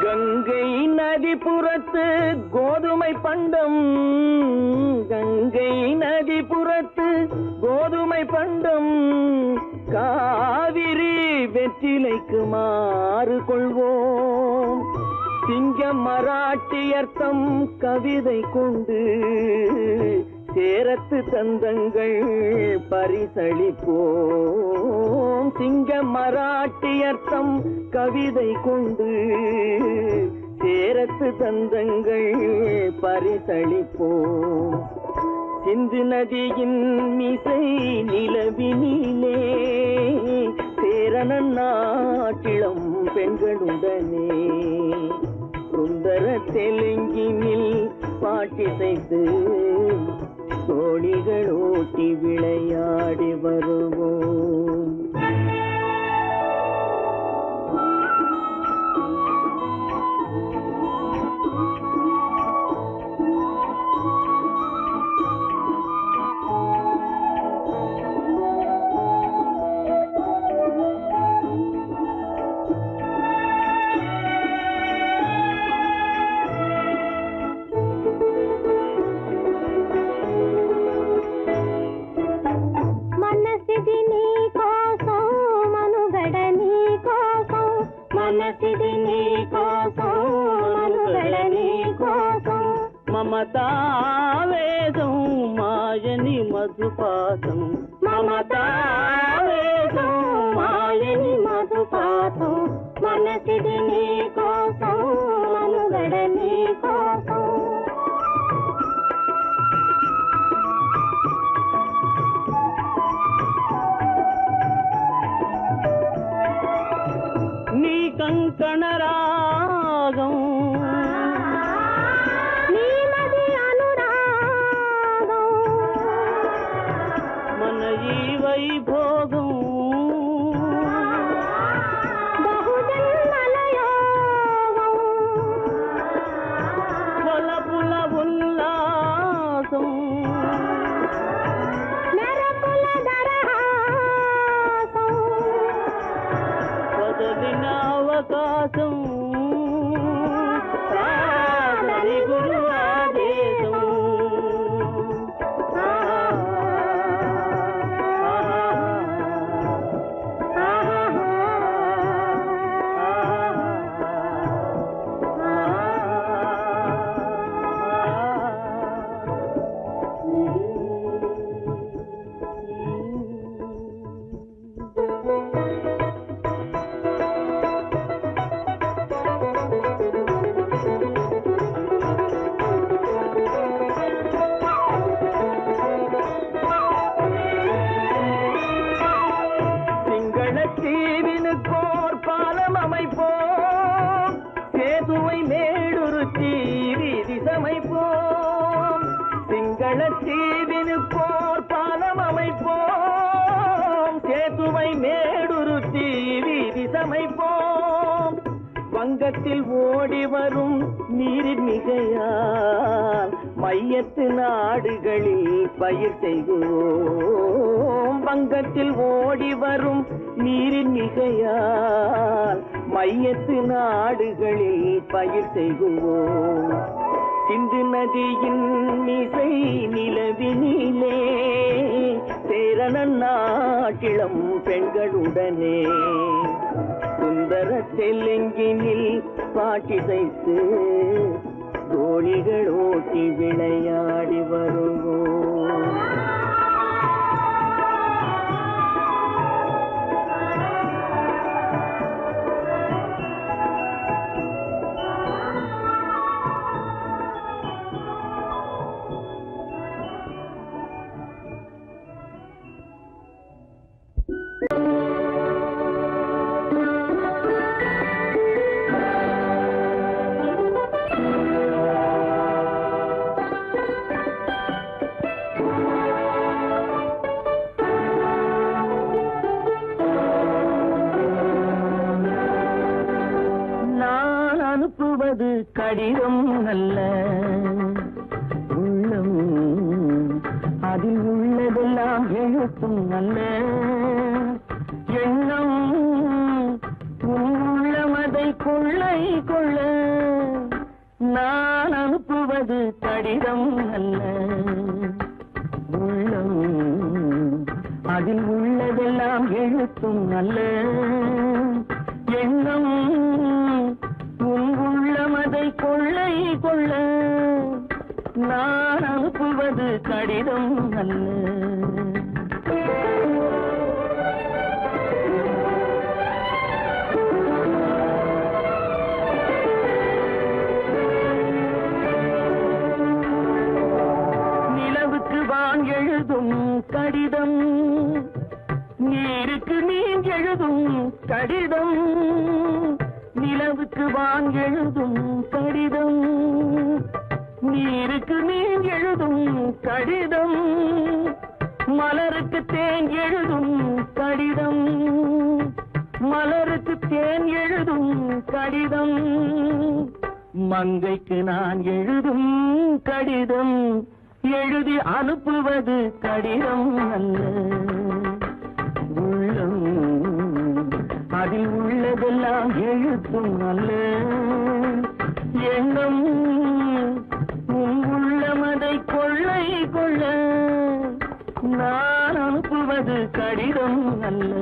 கங்கை நதிபுறத்து கோதுமை பண்டம், கங்கை நதிபுறத்து கோதுமை பண்டம், காவிரி வெற்றிலைக்கு மாறு கொள்வோம். சிங்க மராட்டியர்த்தம் கவிதை கொண்டு சேரத்து தந்தங்கள் பரிசளிப்போம். சிங்க மராட்டியர்த்தம் கவிதை கொண்டு சேரத்து தந்தங்கள் பரிசளிப்போம். சிந்து நதியின் மிசை நிலவினிலே சேரணன் நாட்டிளம் பெண்களுடனே சுந்தர தெலுங்கினில் பாட்டிசைத்து தோணிகள் ஓட்டி விளையாடி வருவோம். మమతావేదం మాయని మధుపాతం, మమతావేదం మాయని మధుపాతం, మనసిది నీ కోసం మనుగడ నీ కోసం. నీ కంకణ రాగం వైభోగం బహుజన్మలయోగం కొలపుల ఉల్లాసం మెరపుల దరహాసం వదలిన అవకాశం సాదరి గురు ఆదేశం. மாலத்தீவினுக்கோர் பாலம் அமைப்போம், சேதுவை மேடுருத்தி வீதி சமைப்போம். வங்கத்தில் ஓடி வரும் நீரின் மிகையால் மையத்து நாடுகளில் பயிர் செய்வோம். வங்கத்தில் ஓடி வரும் நீரின் மிகையால் மையத்து நாடுகளில் பயிர் செய்வோம். சிந்து நதியின் மிசை நிலவினிலே சேரணன் நாட்டிளம் பெண்களுடனே சுந்தர தெலுங்கினில் பாட்டிசைத்து தோழிகள் ஓட்டி விளையாடி வருவோம். அனுப்புவது கடிதம் அல்ல, உள்ளம் அதில் உள்ளதெல்லாம் எழுத்தும் அல்ல. எண்ணம் உள்ளமதை கொள்ளை கொள்ள. நான் அனுப்புவது கடிதம் அல்ல, உள்ளம் அதில் உள்ளதெல்லாம் எழுத்தும் அல்ல. எண்ணம் உள்ளமதை கொள்ளை கொள்ள. நான் அனுப்புவது கடிதம் அல்ல. நிலவுக்கு வான் எழுதும் கடிதம், நீருக்கு நீர் எழுதும் கடிதம். நிலவுக்கு வான் எழுதும் கடிதம், நீருக்கு நீர் எழுதும் கடிதம். மலருக்கு தேன் எழுதும் கடிதம், மலருக்கு தேன் எழுதும் கடிதம். மங்கைக்கு நான் எழுதும் கடிதம், எழுதி அனுப்புவது கடிதம் அல்ல. உள்ளம் அதில் உள்ளதெல்லாம் எழுத்தும் அல்ல. எண்ணம் உள்ளமதை கொள்ளை கொள்ள. நான் அனுப்புவது கடிதம் அல்ல.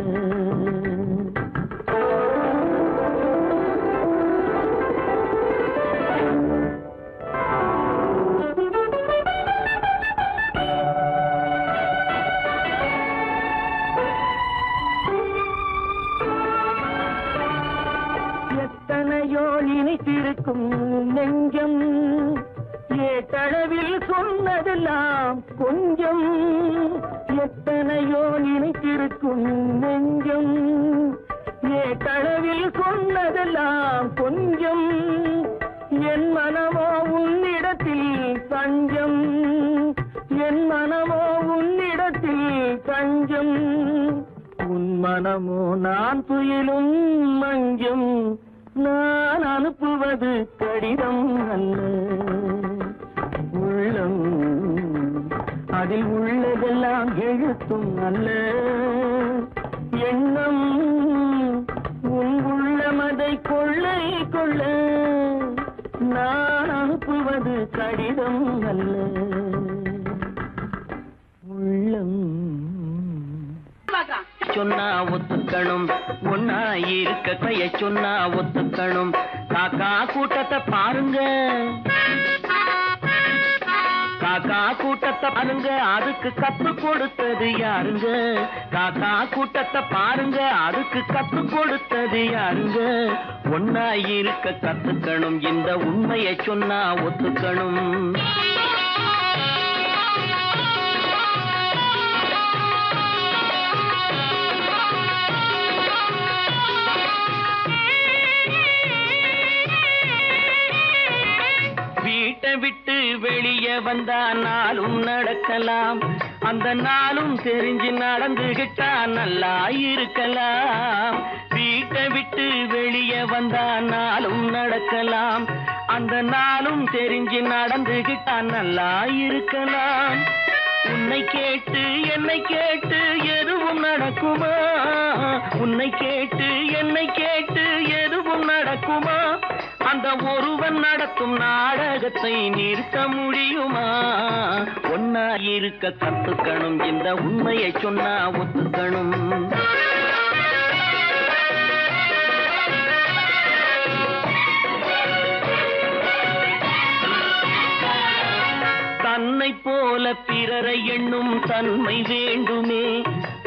இனித்திருக்கும் நெஞ்சம் ஏட்டளவில் சொன்னதெல்லாம் கொஞ்சம். எத்தனையோ நினைத்திருக்கும் நெஞ்சம் ஏட்டளவில் சொன்னதெல்லாம் கொஞ்சம். என் மனமோ உன்னிடத்தில் தஞ்சம், என் மனமோ உன்னிடத்தில் தஞ்சம். உன் மனமோ நான் துயிலும் மஞ்சம். நான் அனுப்புவது கடிதம் அல்ல, உள்ளம் அதில் உள்ளதெல்லாம் எழுத்தும் அல்ல. எண்ணம் உன் உள்ளமதை கொள்ளை கொள்ள. நான் அனுப்புவது கடிதம் அல்ல, உள்ளம். சொன்னா ஒத்துக்கணும், ஒன்னா இருக்க கைய சொன்னா ஒத்துக்கணும். காக்கா கூட்டத்தை பாருங்க, காக்கா கூட்டத்தை பாருங்க, அதுக்கு கத்து கொடுத்தது யாருங்க? காக்கா கூட்டத்தை பாருங்க, அதுக்கு கத்து கொடுத்தது யாருங்க? ஒன்னா இருக்க கத்துக்கணும், இந்த உண்மையை சொன்னா ஒத்துக்கணும். வீட்டை விட்டு வெளியே வந்தா நாளும் நடக்கலாம், அந்த நாளும் தெரிஞ்சு நடந்துகிட்டா நல்லா இருக்கலாம். வீட்டை விட்டு வெளியே வந்தா நாளும் நடக்கலாம், அந்த நாளும் தெரிஞ்சு நடந்துகிட்டா நல்லா இருக்கலாம். உன்னை கேட்டு என்னை கேட்டு எதுவும் நடக்குமா, உன்னை கேட்டு என்னை கேட்டு எதுவும் நடக்குமா, அந்த ஒருவன் நடத்தும் நாடகத்தை நிறுத்த முடியுமா? ஒன்னா இருக்க கத்துக்கணும், இந்த உண்மையை சொன்னா ஒத்துக்கணும். தன்னை போல பிறரை எண்ணும் தன்மை வேண்டுமே,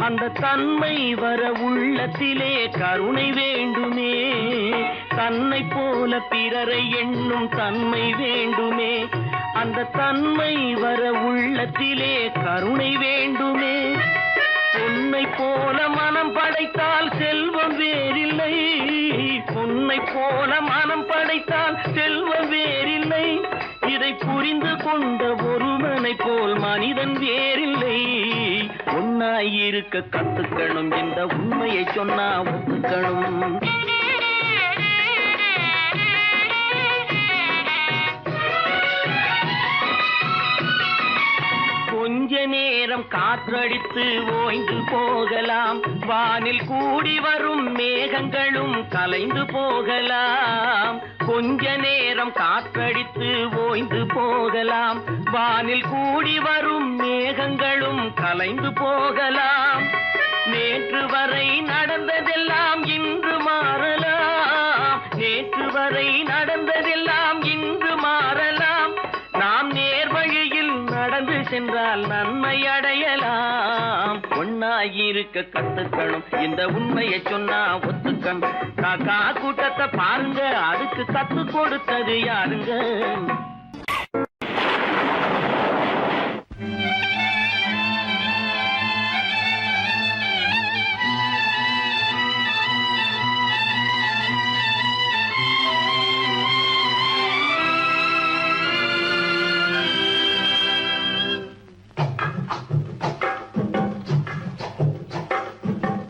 அந்த தன்மை வர உள்ளத்திலே கருணை வேண்டுமே. தன்னை போல பிறரை எண்ணும் தன்மை வேண்டுமே, அந்த தன்மை வர உள்ளத்திலே கருணை வேண்டுமே. பொன்னை போல மனம் படைத்தால் செல்வம் வேறில்லை, பொன்னை போல மனம் படைத்தால் செல்வம் வேறில்லை. இதை புரிந்து கொண்ட ஒருவனை போல் மனிதன் வேறில்லை. ஒன்னாயிருக்க கத்துக்கணும், இந்த உண்மையை சொன்னா ஒத்துக்கணும். கொஞ்ச நேரம் காற்றடித்து ஓய்ந்து போகலாம், வானில் கூடி வரும் மேகங்களும் கலைந்து போகலாம். கொஞ்ச நேரம் காற்றடித்து ஓய்ந்து போகலாம், வானில் கூடி வரும் மேகங்களும் கலைந்து போகலாம். நேற்று வரை நடந்ததெல்லாம் இன்று மாறலாம், நேற்று வரை நடந்ததெல்லாம் இன்று மாறலாம். நாம் நேர்வழியில் நடந்து சென்றால் நன்மை அடையலாம். ஒன்னாயிருக்க கத்துக்கணும், இந்த உண்மையை சொன்னா ஒத்துக்கணும். காக்கா கூட்டத்தை பாருங்க, அதுக்கு கத்து கொடுத்தது யாருங்க?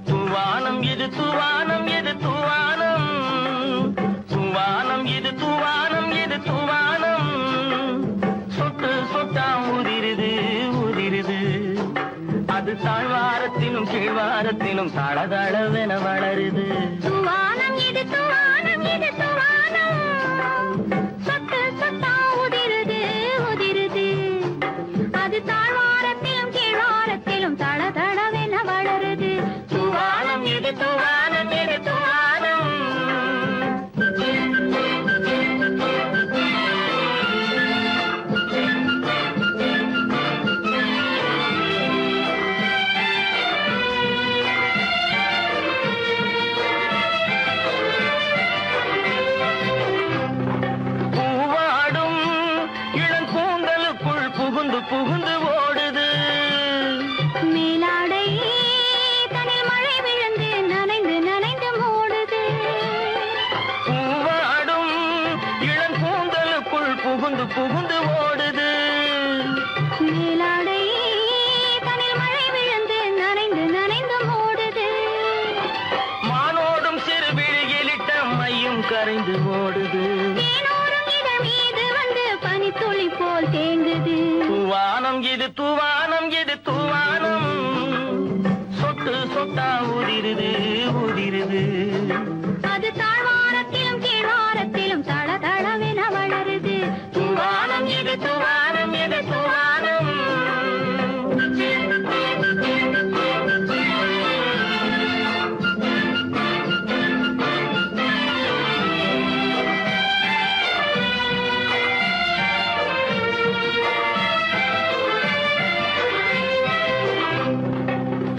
தூவானம் இது தூவானம் இது தூவானம், தூவானம் இது தூவானம் இது தூவானம். சொட்டு சொட்டா உதிருது உதிருது, அது தாழ்வாரத்திலும் கீழ்வாரத்திலும் தளதளவென வளருது. தூவானம் இது தூவானம் இது தூவானம், சொட்டு சொட்டா உதிருது உதிருது, அது தாழ்வாரத்திலும் கீழ்வாரத்திலும் தளதளவென வளருது. தூவானம் இது தூவானம் இது தூவானம். பூவாடும் இளங்கூந்தலுக்குள் புகுந்து புகுந்து ஓடுது. மேலாடை தனில் மழை விழுந்து நனைந்து நனைந்து மூடுது. பூவாடும் இளங்கூந்தலுக்குள் புகுந்து புகுந்து ஓடுது. மேலாடை தனில் மழை விழுந்து நனைந்து நனைந்து மூடுது. மானோடும் சிறு விழியிலிட்ட மையும் கரைந்து ஓடுது. தேனோரும் இதழ் மீது வந்து பனித்துளி போல் தேங்குது. தூவானம் இது தூவானம் இது தூவானம், சொட்டு சொட்டா உதிருது உதிருது. அது தாழ்வாரத்திலும் கீழ்வாரத்திலும் தளதளவென வளருது. தூவானம் இது தூவானம் இது தூவானம்.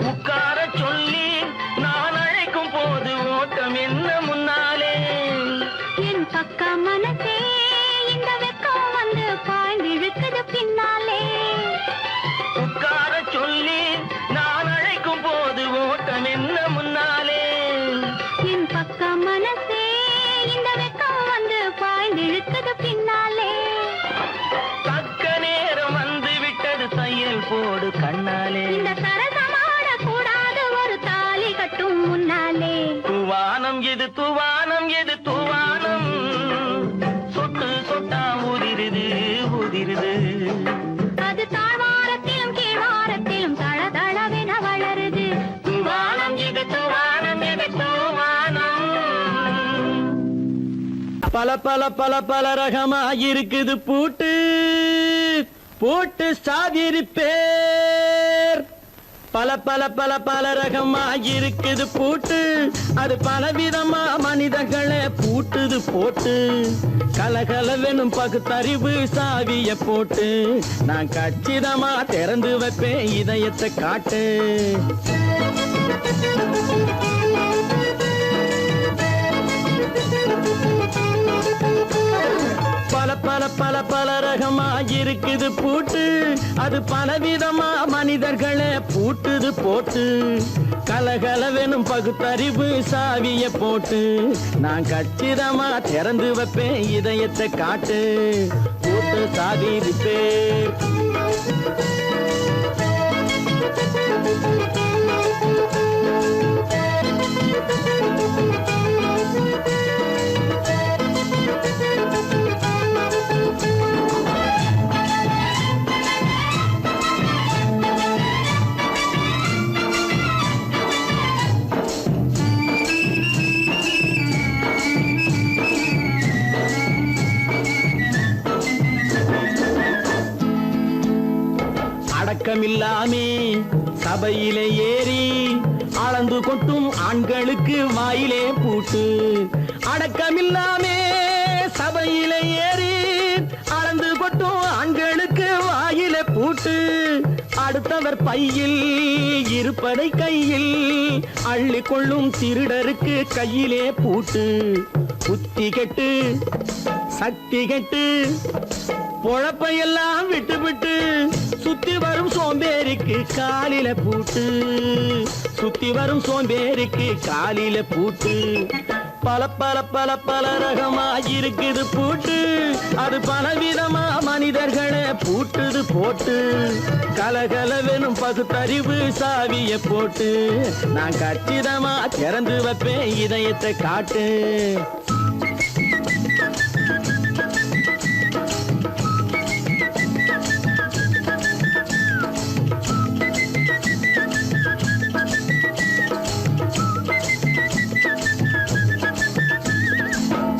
உட்கார சொல்லி நான் அழைக்கும் போது ஓட்டம் என்ன போடு கண்ணாலே இந்த சரசமாட கூடாது ஒரு தாலி கட்டும் முன்னாலே தூவானம் எது தூவானம் எது தூவானம் சொட்டு சொட்டா உதிருது உதிருது அது தாழ்வாரத்திலும் கீழ்வாரத்திலும் தளதளவென வளருது தூவானம் எது தூவானம் எது தூவானம் பல பல பல பல ரகமா இருக்குது பூட்டு பூட்டு சாதிரி பேர் பல பல பல பல ரகமா இருக்குது பூட்டு அது பலவிதமா மனிதர்களை பூட்டுது போட்டு கலகலவெனும் பகுத்தறிவு சாவிய போட்டு நான் கச்சிதமா திறந்து வைப்பேன் இதயத்தை காட்டு பல பல பல பல ரகமா இருக்குது பூட்டு அது பலவிதமா மனிதர்களை பூட்டுது போட்டு கலகலவெனும் பகுத்தறிவு சாவிய போட்டு நான் கச்சிதமா திறந்து வைப்பேன் இதயத்தை காட்டு பூட்டு சாவி பேர் அடக்கமில்லாமே சபையிலே ஏறி அளந்து கொட்டும் ஆண்களுக்கு வாயிலே பூட்டு அடக்கமில்லாமே சபையிலே ஏறி அளந்து கொட்டும் ஆண்களுக்கு வாயிலே பூட்டு அடுத்தவர் பையில் இருப்பதை கையில் அள்ளி கொள்ளும் திருடருக்கு கையிலே பூட்டு புத்தி கெட்டு சக்தி கெட்டு பொழப்பையெல்லாம் விட்டு விட்டு சுத்தி வரும் சோம்பேறிக்கு காலில பூட்டு சுத்தி வரும் சோம்பேறிக்கு காலில பூட்டு பல பல பல பல ரகமா இருக்குது பூட்டு அது பலவிதமா மனிதர்களை பூட்டுது போட்டு கலகலவெனும் பகுத்தறிவு சாவிய போட்டு நான் கச்சிதமா திறந்து வைப்பேன் இதயத்தை காட்டு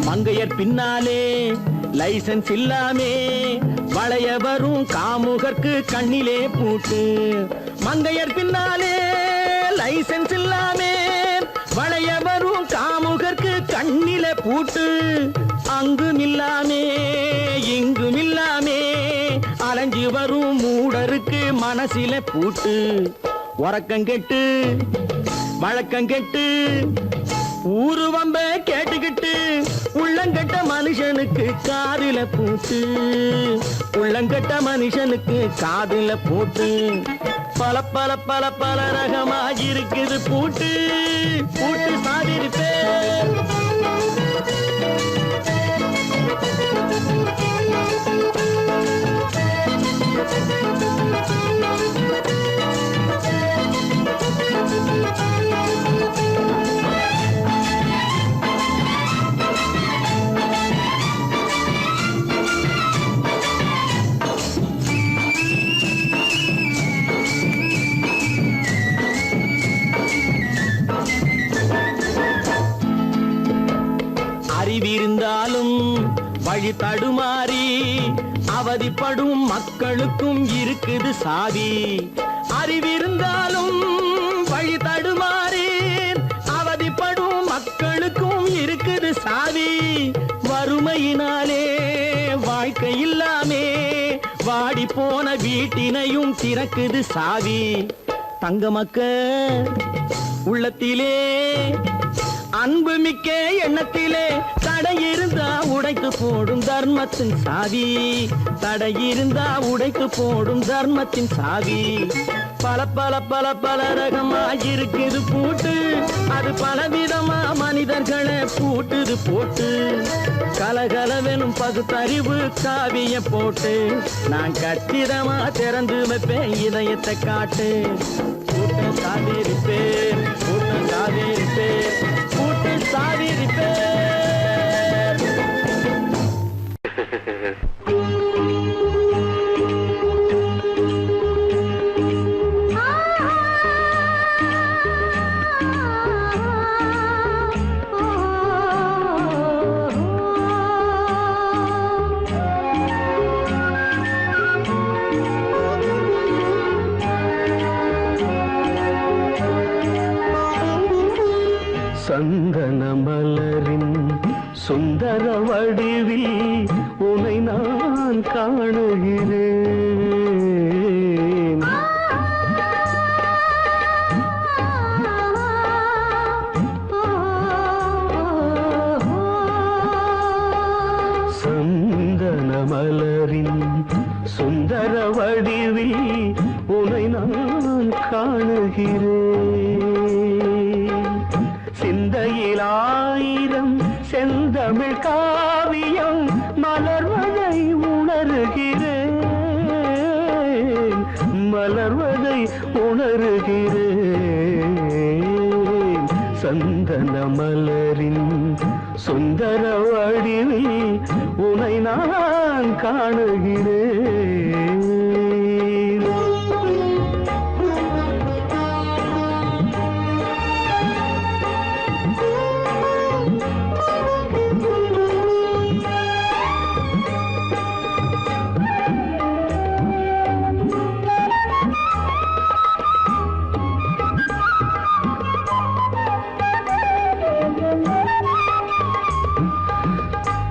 மங்கையர் பின்னாலே லைசன்ஸ் இல்லாமே வளைய வரும் காமுகர்க்கு கண்ணிலே பூட்டு மங்கையர் பின்னாலே லைசன்ஸ் இல்லாமே வளைய வரும் காமுகர்க்கு கண்ணிலே பூட்டு அங்கும் இல்லாமே இங்கும் இல்லாமே அலைஞ்சு வரும் மூடருக்கு மனசில பூட்டு உறக்கங்கெட்டு வழக்கங்கெட்டு ஊரு வம்ப கேட்டுக்கிட்டு உள்ளங்கட்ட மனுஷனுக்கு காதில பூட்டு உள்ளங்கட்ட மனுஷனுக்கு காதில பூட்டு பல பல பல பல ரகமா இருக்குது பூட்டு பூட்டு சாதிரி பேர் அறிவிருந்தாலும் வழி தடுமாறி அவதிப்படும் மக்களுக்கும் இருக்குது சாவி அறிவிருந்தாலும் வழி தடுமாறி அவதிப்படும் மக்களுக்கும் இருக்குது சாவி வறுமையினாலே வாழ்க்கை இல்லாமே வாடி போன வீட்டினையும் திறக்குது சாவி தங்க மக்க உள்ளத்திலே அன்பு மிக்க எண்ணத்திலே தடை இருந்தா உடைத்து போடும் தர்மத்தின் சாவி, தடை இருந்தா உடைத்து போடும் தர்மத்தின் சாவி. பல பல பல பல ரகமா இருக்குது பூட்டு, அது பலவிதமா மனிதர்களை பூட்டுது போட்டு. கலகலவெனும் பகுத்தறிவு காவிய போட்டு நான் கச்சிதமா திறந்து வைப்பேன் இதயத்தை காட்டு. கூட்டம் சாதிருப்பேன், கூட்டம் சாதிருப்பேன், கூட்டம் சாதிருப்பேன். சந்தன மலரின் சுந்தர வடிவில் உனை நான் காணுகிறேன். சந்தன மலரின் சுந்தர வடிவில் உனை நான் காணுகிறேன். சிந்தையில் ஆயிரம் செந்தமிழ் காவியம் மலர்வதை உணர்கிறேன், மலர்வதை உணர்கிறேன். சந்தன மலரின் சுந்தர வடிவில் உனை நான் காணுகிறேன்.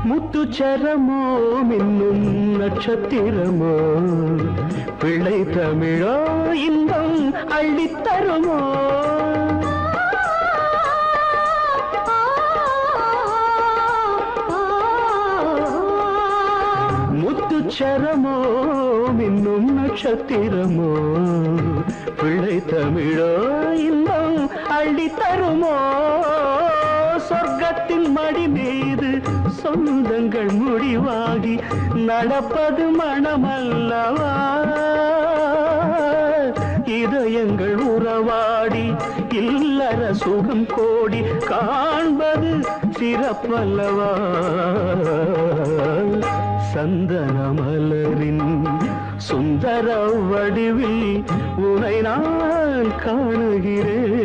முத்துச்சரமோ மின்னும் நட்சத்திரமோ பிள்ளை தமிழோ இன்பம் அள்ளித்தருமோ. முத்துச்சரமோ மின்னும் நட்சத்திரமோ பிள்ளை தமிழோ இன்பம் அள்ளித்தருமோ. சொர்க்கத்தின் மடி மீது சொந்தங்கள் முடிவாகி நடப்பது மனமல்லவா. இதயங்கள் உறவாடி இல்லற சுகம் கோடி காண்பது சிறப்பல்லவா. சந்தன மலரின் சுந்தர வடிவில் உனை நான் காணுகிறேன்.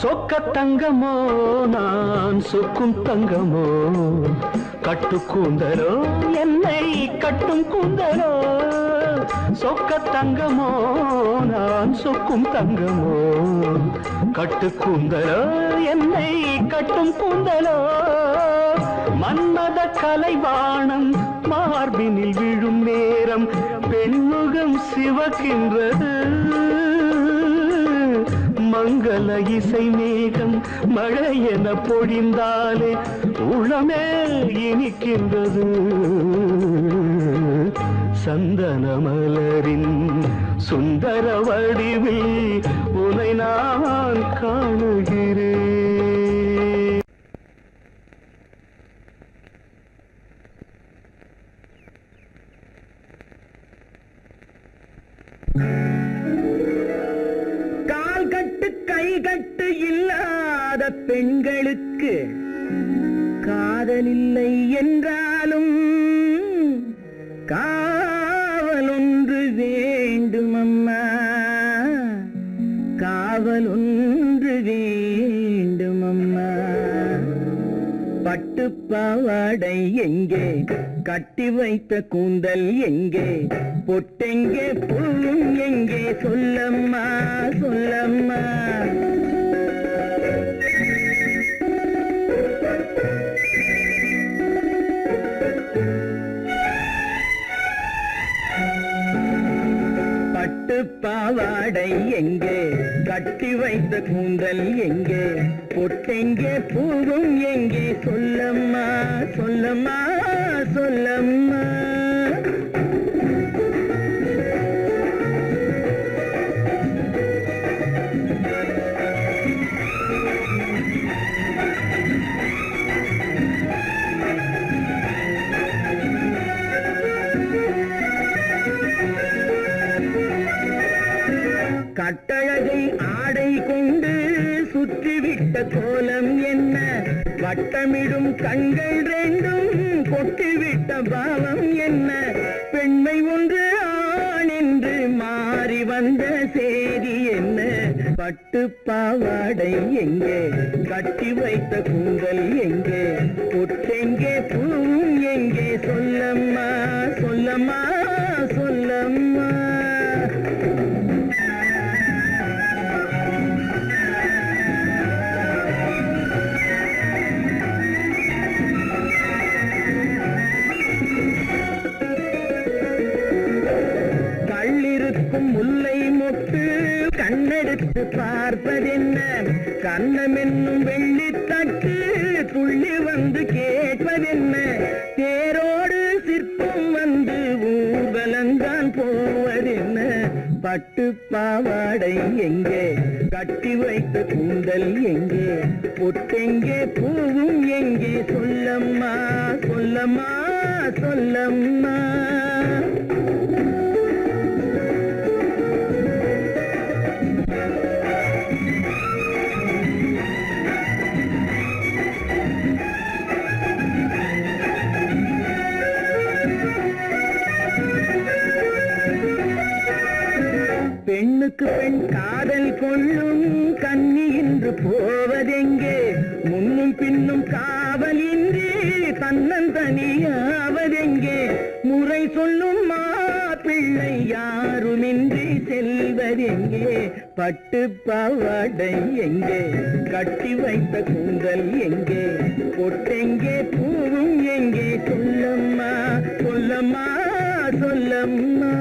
சொக்க தங்கமோ நான் சொக்கும் தங்கமோ, கட்டு கூந்தலோ என்னை கட்டும் கூந்தலோ. சொக்க தங்கமோ நான் சொக்கும் தங்கமோ, கட்டு கூந்தலோ என்னை கட்டும் கூந்தலோ. மன்மத கலைவாணம் மார்பினில் விழும் நேரம் பெண்முகம் சிவக்கின்றது. மங்கள இசை மேகம் மழை என பொழிந்தாலே உளமே இனிக்கின்றது. சந்தன மலரின் சுந்தர வடிவில் உனை நான் காணுகிறேன். கால் கட்டு கை கட்டு இல்ல காணாத பெண்களுக்கு காதலில்லை என்றாலும் காவல் ஒன்று வேண்டும் அம்மா, காவல் ஒன்று வேண்டும் அம்மா. பட்டு பாவாடை எங்கே, கட்டி வைத்த கூந்தல் எங்கே, பொட்டெங்கே பூவும் எங்கே, சொல்லம்மா சொல்லம்மா. பட்டு பாவாடை எங்கே, கட்டி வைத்த கூந்தல் எங்கே, பொட்டெங்கே பூவும் எங்கே, சொல்லம்மா சொல்லம்மா சொல்லம்மா. கட்டழகை ஆடை கொண்டு சுற்றிவிட்ட கோலம் என்ன, வட்டமிடும் கண்கள் ரெண்டும் கொட்டிவிட்ட பாவம் என்ன, பெண்மை ஒன்று ஆண் என்று மாறி வந்த செய்தி என்ன. பட்டு பாவாடை எங்கே, கட்டி வைத்த கூந்தல் எங்கே, பொட்டெங்கே பூவும் எங்கே, சொல்லம்மா சொல்லம்மா சொல்லம்மா. முல்லை மொட்டு கண்ணெடுத்து பார்ப்பதென்ன, கண்ணம் என்னும் வெள்ளித்தட்டு துள்ளி வந்து கேட்பதென்ன, தேரோடு சிற்பம் வந்து ஊர்வலந்தான் போவதென்ன. பட்டு பாவாடை எங்கே, கட்டி வைத்த கூந்தல் எங்கே, பொட்டெங்கே பூவும் எங்கே, சொல்லம்மா சொல்லம்மா சொல்லம்மா. பெண்ணுக்கு பெண் காதல் கொள்ளும் கன்னி இன்று போவதெங்கே, முன்னும் பின்னும் காவலின்றி தன்னந்தனியாவதெங்கே, முறை சொல்லும் மாப்பிள்ளை யாருமின்றி செல்வதெங்கே. பட்டு பாவாடை எங்கே, கட்டி வைத்த கூந்தல் எங்கே, பொட்டெங்கே பூவும் எங்கே, சொல்லம்மா சொல்லம்மா சொல்லம்மா.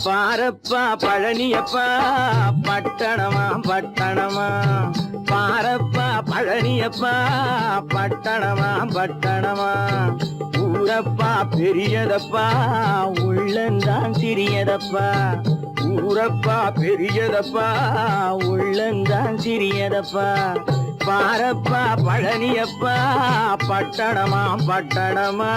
பாரப்பா பழனியப்பா பட்டணமா பட்டணமா பாரப்பா பழனியப்பா பட்டணமா பட்டணமா ஊரப்பா பெரியதப்பா உள்ளந்தான் சிறியதப்பா ஊரப்பா பெரியதப்பா உள்ளந்தான் சிறியதப்பா பாரப்பா பழனியப்பா பட்டணமா பட்டணமா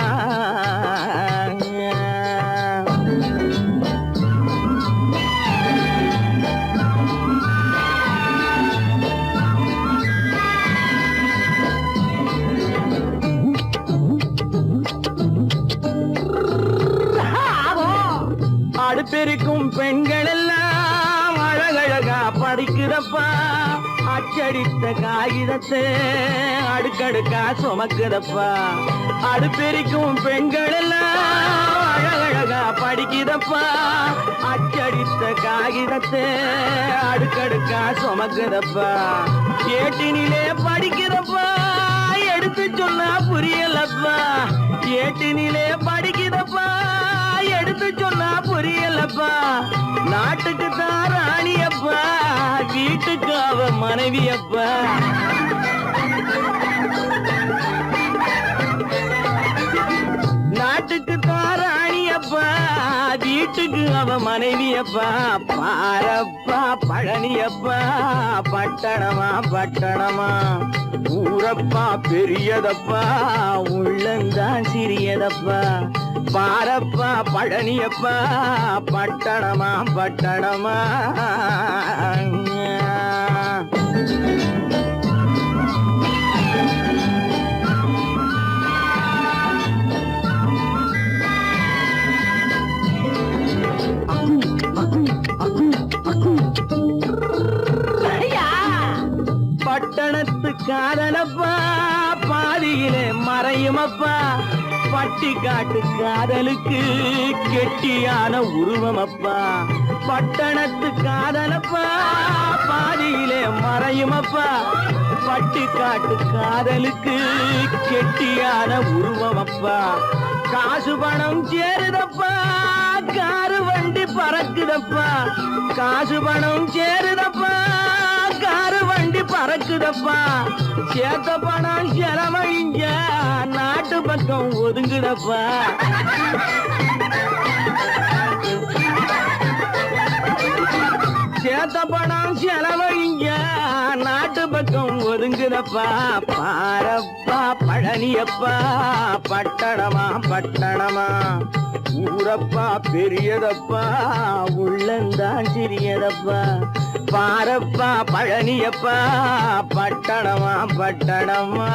அடுப்பெருக்கும் பெண்கள் எல்லாம் அழகழகா படிக்கிறப்பா அச்சடித்த காகிதத்தை அடுக்கடுக்கா சுமக்குதப்பா அடுப்பெருக்கும் பெண்கள் எல்லாம் அழகழகா படிக்கிறப்பா அச்சடித்த காகிதத்தை அடுக்கடுக்கா சுமக்குதப்பா ஏட்டினிலே படிக்கிறப்பா எடுத்து சொன்னா புரியலப்பா ஏட்டினிலே படிக்கிறப்பா எடுத்து சொன்னா புரியலப்பா நாட்டுக்கு தான் ராணியப்பா வீட்டுக்கு அவ மனைவியப்பா நாட்டுக்கு தான் ராணியப்பா வீட்டுக்கு அவ மனைவியப்பா பாரப்பா பழனியப்பா பட்டணமா பட்டணமா ஊரப்பா பெரியதப்பா உள்ளந்தான் சிறியதப்பா பாரப்பா பழனியப்பா பட்டணமா பட்டணமா பட்டணத்து காதலப்பா பாதியிலே மறையுமப்பா பட்டி காட்டு காதலுக்கு கெட்டியான உருவமப்பா பட்டணத்து காதலப்பா பாதியிலே மறையுமப்பா பட்டி காட்டு காதலுக்கு கெட்டியான உருவமப்பா காசு பணம் சேருதப்பா காரு வண்டி பறக்குதப்பா காசு பணம் சேருதப்பா காரு வண்டி பறக்குதப்பா சேத்த பணம் செலவழிஞ்ச நாட்டு பக்கம் ஒதுங்குதப்பா சேத்த பணம் செலவழிஞ்ச நாட்டு பக்கம் ஒதுங்குதப்பா பாரப்பா பழனியப்பா பட்டணமா பட்டணமா ஊரப்பா பெரியதப்பா உள்ளந்தான் சிறியதப்பா பாரப்பா பழனியப்பா பட்டணமா பட்டணமா